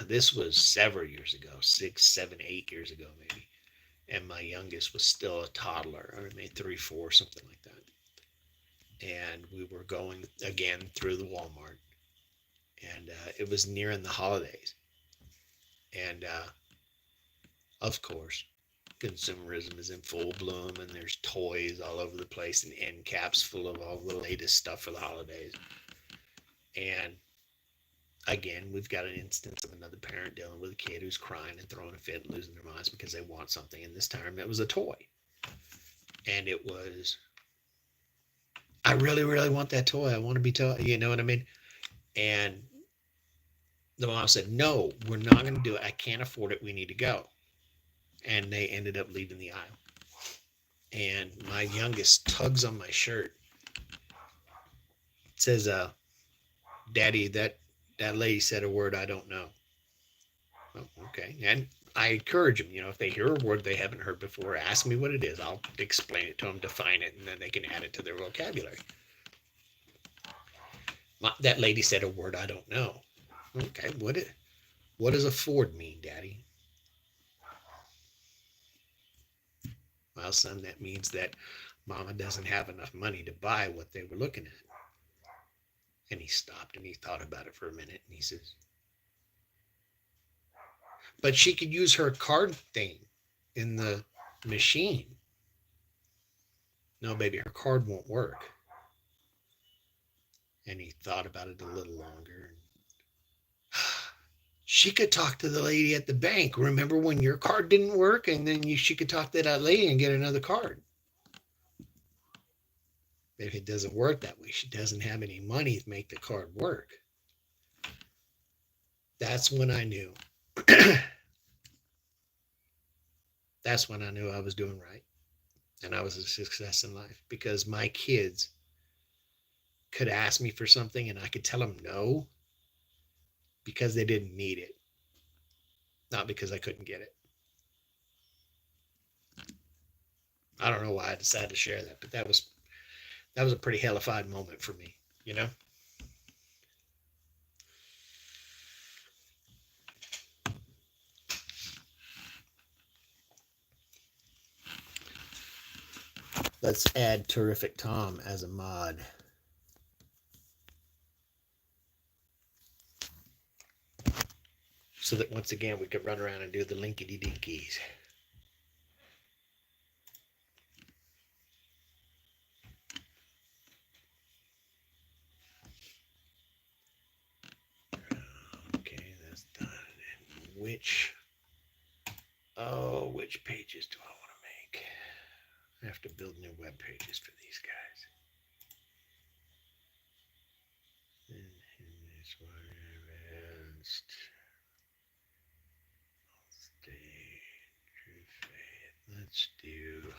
This was several years ago, 6, 7, 8 years ago, maybe. And my youngest was still a toddler, or maybe 3, 4, something like that. And we were going again through the Walmart, and it was nearing the holidays. And of course, consumerism is in full bloom, and there's toys all over the place and end caps full of all the latest stuff for the holidays. And again, we've got an instance of another parent dealing with a kid who's crying and throwing a fit, and losing their minds because they want something. And this time it was a toy. And it was, I really, really want that toy. I want to be toy. You know what I mean? And the mom said, no, we're not going to do it. I can't afford it. We need to go. And they ended up leaving the aisle. And my youngest tugs on my shirt. It says, Daddy, that lady said a word I don't know. Oh, okay. And I encourage them, if they hear a word they haven't heard before, ask me what it is. I'll explain it to them, define it, and then they can add it to their vocabulary. That lady said a word I don't know. Okay, what does afford mean, Daddy? Well, son, that means that Mama doesn't have enough money to buy what they were looking at. And he stopped and he thought about it for a minute, and he says, but she could use her card thing in the machine. No, baby, her card won't work. And he thought about it a little longer. She could talk to the lady at the bank. Remember when your card didn't work, and then she could talk to that lady and get another card. If it doesn't work that way, she doesn't have any money to make the card work. That's when I knew. That's when I knew I was doing right and I was a success in life, because my kids could ask me for something and I could tell them no because they didn't need it, not because I couldn't get it. I don't know why I decided to share that, but that was a pretty hellified moment for me, you know? Let's add Terrific Tom as a mod. So that once again we could run around and do the linkety dinkies. Okay, that's done. And which pages do I want to make? I have to build new web pages for these guys. And this one advanced. True faith. Let's do.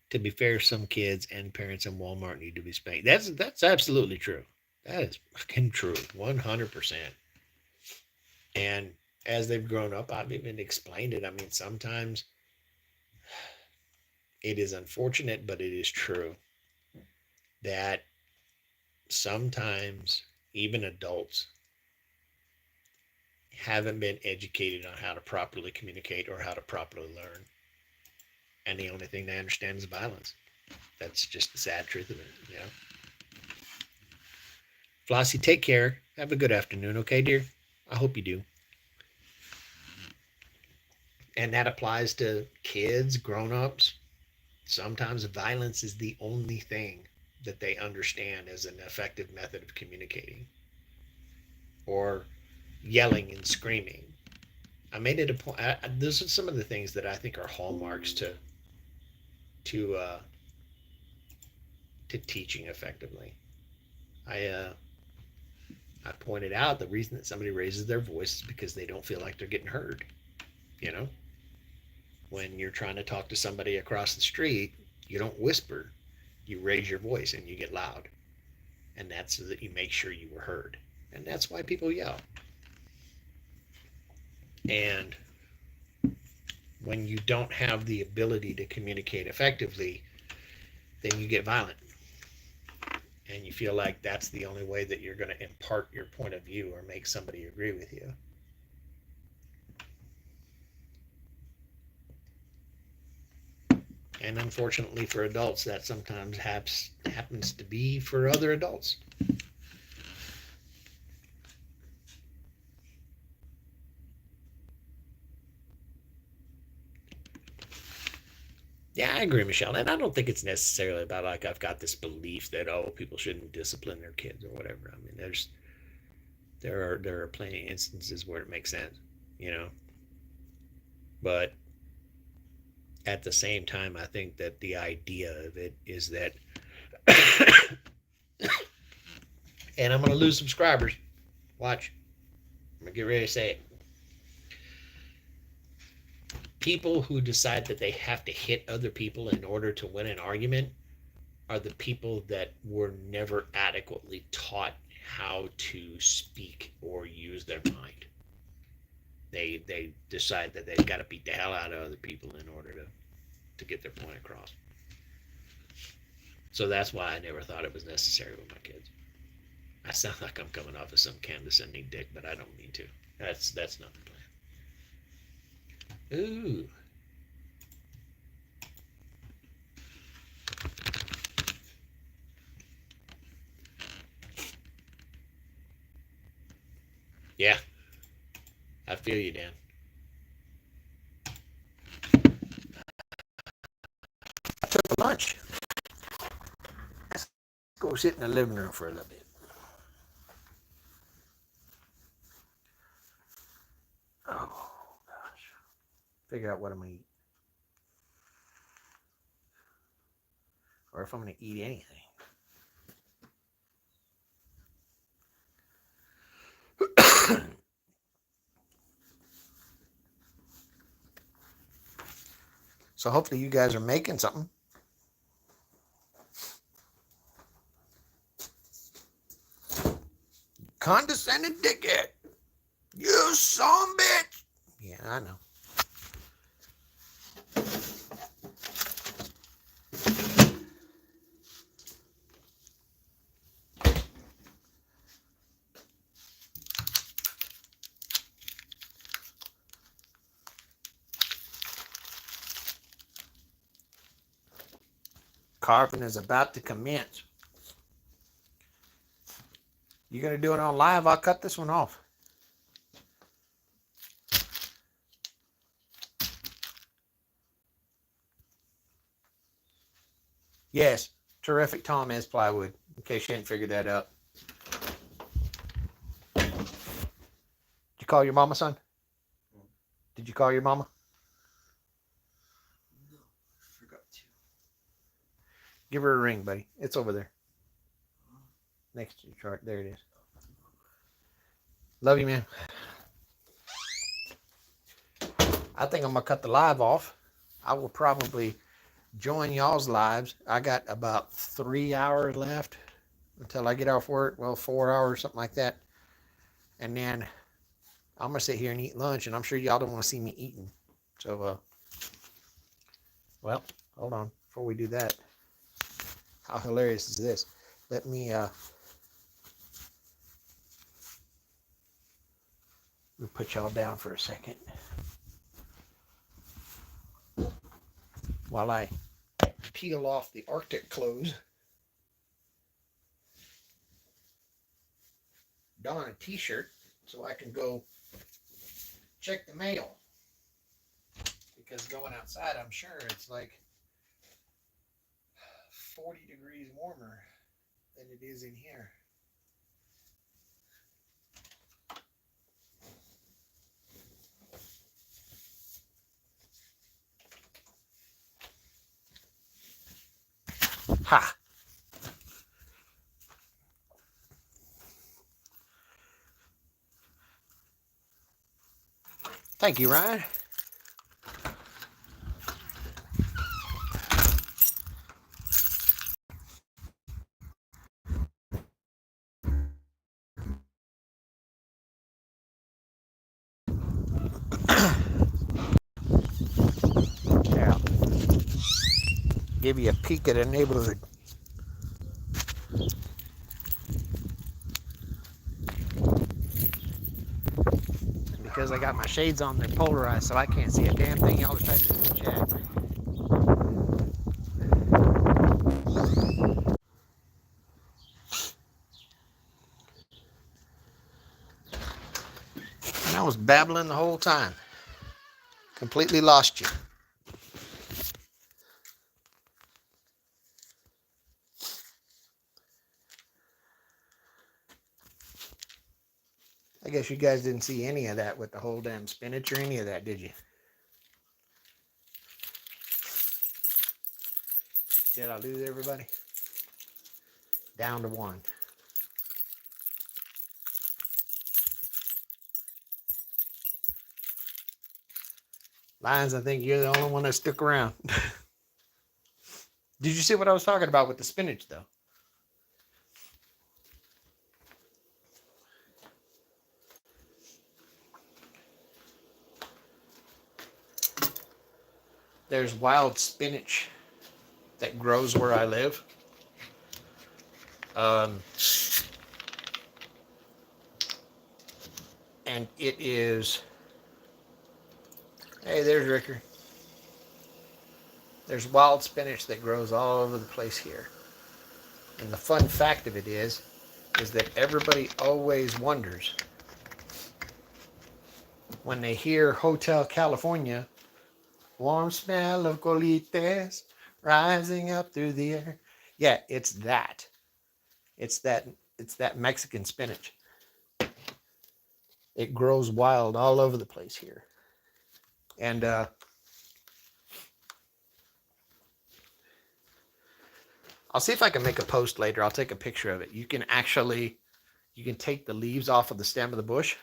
To be fair, some kids and parents in Walmart need to be spanked. That's absolutely true. That is fucking true. 100%. And as they've grown up, I've even explained it. I mean, sometimes it is unfortunate, but it is true that sometimes even adults haven't been educated on how to properly communicate or how to properly learn. And the only thing they understand is violence. That's just the sad truth of it, you know. Flossie, take care. Have a good afternoon, okay, dear? I hope you do. And that applies to kids, grown-ups. Sometimes violence is the only thing that they understand as an effective method of communicating, or yelling and screaming. I made it a point. Those are some of the things that I think are hallmarks to uh, to teaching effectively. I I pointed out the reason that somebody raises their voice is because they don't feel like they're getting heard. You know, when you're trying to talk to somebody across the street, you don't whisper, you raise your voice and you get loud, and that's so that you make sure you were heard. And that's why people yell. And when you don't have the ability to communicate effectively, then you get violent. And you feel like that's the only way that you're going to impart your point of view or make somebody agree with you. And unfortunately for adults, that sometimes happens to be for other adults. Yeah, I agree, Michelle. And I don't think it's necessarily about like I've got this belief that people shouldn't discipline their kids or whatever. I mean, there are plenty of instances where it makes sense, you know. But at the same time, I think that the idea of it is that, and I'm going to lose subscribers. Watch. I'm going to get ready to say it. People who decide that they have to hit other people in order to win an argument are the people that were never adequately taught how to speak or use their mind. They decide that they've got to beat the hell out of other people in order to get their point across. So that's why I never thought it was necessary with my kids. I sound like I'm coming off as some condescending dick, but I don't mean to. That's not the plan. Ooh. Yeah, I feel you, Dan. I took a lunch. Let's go sit in the living room for a little bit. Oh gosh, figure out what I'm gonna eat, or if I'm gonna eat anything. So hopefully you guys are making something. Condescending dickhead. You son bitch. Yeah, I know. Carving is about to commence. You gonna do it on live? I'll cut this one off. Yes, terrific Tom is plywood, in case you hadn't figured that out. Did you call your mama, son? Did you call your mama? No, I forgot to. Give her a ring, buddy. It's over there. Next to your chart. There it is. Love you, man. I think I'm going to cut the live off. I will probably join y'all's lives. I got about 3 hours left until I get off work. Well, 4 hours, something like that. And then I'm gonna sit here and eat lunch, and I'm sure y'all don't want to see me eating. So, well, hold on. Before we do that, how hilarious is this? Let me put y'all down for a second while I peel off the Arctic clothes, don a t-shirt so I can go check the mail. Because going outside, I'm sure it's like 40 degrees warmer than it is in here. Ha! Thank you, Ryan. Yeah, give you a peek at the neighborhood. And because I got my shades on, they're polarized, so I can't see a damn thing y'all are typing in the chat. And I was babbling the whole time. Completely lost you. I guess you guys didn't see any of that with the whole damn spinach or any of that, did you? Did I lose everybody? Down to one. Lions, I think you're the only one that stuck around. Did you see what I was talking about with the spinach, though? There's wild spinach that grows where I live. Um, and it is. Hey, there's Ricker. There's wild spinach that grows all over the place here. And the fun fact of it is that everybody always wonders when they hear Hotel California, warm smell of colites rising up through the air. Yeah, it's that. It's that. It's that Mexican spinach. It grows wild all over the place here. And I'll see if I can make a post later. I'll take a picture of it. You can take the leaves off of the stem of the bush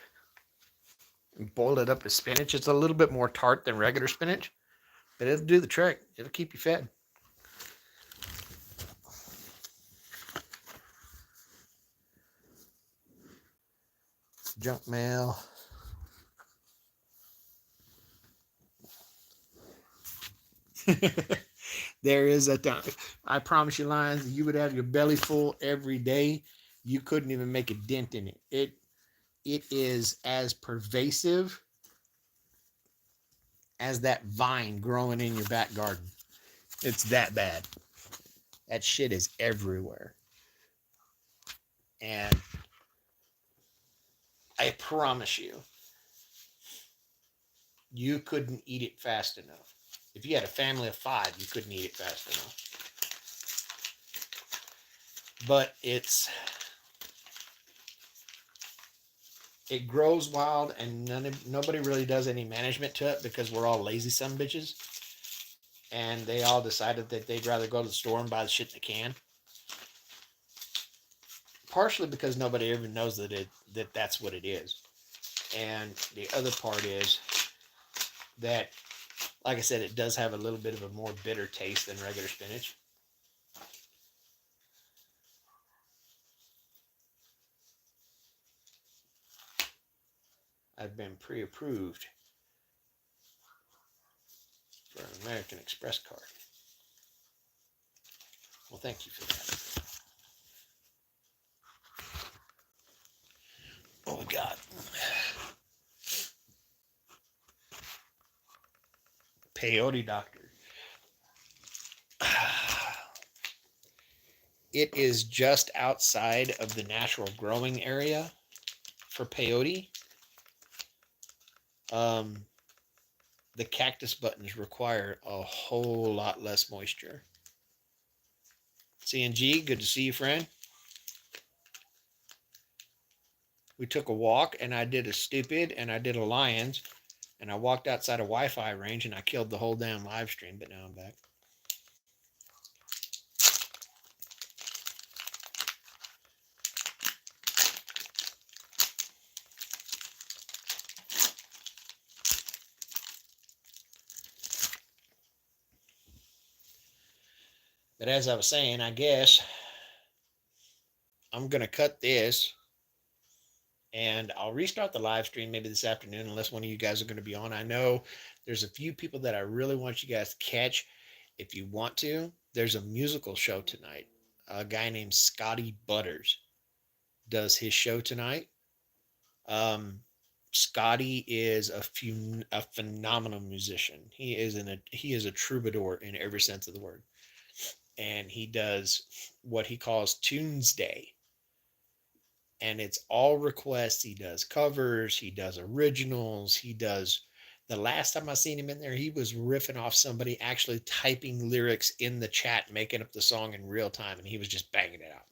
and boil it up as spinach. It's a little bit more tart than regular spinach, but it'll do the trick. It'll keep you fed. Junk mail. There is a time. I promise you, Lions, you would have your belly full every day. You couldn't even make a dent in it. It is as pervasive as that vine growing in your back garden. It's that bad. That shit is everywhere. And I promise you, you couldn't eat it fast enough. If you had a family of 5, you couldn't eat it fast enough. But it grows wild, and nobody really does any management to it because we're all lazy son bitches. And they all decided that they'd rather go to the store and buy the shit they can. Partially because nobody even knows that that's what it is. And the other part is that, like I said, it does have a little bit of a more bitter taste than regular spinach. I've been pre-approved for an American Express card. Well, thank you for that. Oh, God. Peyote doctor. It is just outside of the natural growing area for peyote. The cactus buttons require a whole lot less moisture. CNG, good to see you, friend. We took a walk, and I did a stupid, and I did a Lions, and I walked outside a Wi-Fi range, and I killed the whole damn live stream, but now I'm back. But as I was saying, I guess I'm going to cut this and I'll restart the live stream maybe this afternoon, unless one of you guys are going to be on. I know there's a few people that I really want you guys to catch. If you want to, there's a musical show tonight. A guy named Scotty Butters does his show tonight. Scotty is a phenomenal musician. He is a troubadour in every sense of the word. And he does what he calls Tunes Day. And it's all requests. He does covers, he does originals, he does. The last time I seen him in there, he was riffing off somebody actually typing lyrics in the chat, making up the song in real time, and he was just banging it out.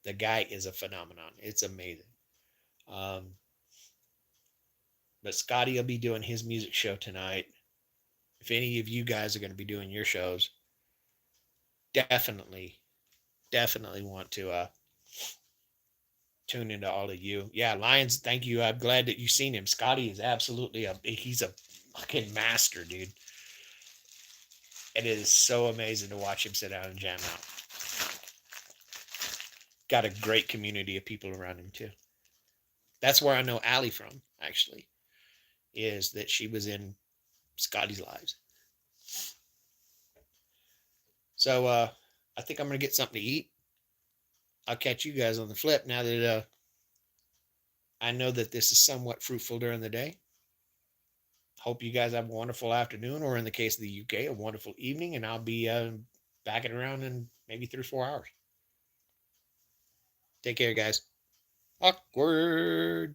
The guy is a phenomenon. It's amazing. But Scotty will be doing his music show tonight. If any of you guys are going to be doing your shows, definitely want to tune into all of you. Yeah, Lions, thank you. I'm glad that you've seen him. Scotty is absolutely he's a fucking master, dude. It is so amazing to watch him sit down and jam out. Got a great community of people around him too. That's where I know Allie from, actually, is that she was in Scotty's lives. So I think I'm going to get something to eat. I'll catch you guys on the flip now that I know that this is somewhat fruitful during the day. Hope you guys have a wonderful afternoon, or in the case of the UK, a wonderful evening, and I'll be back it around in maybe 3 or 4 hours. Take care, guys. Awkward.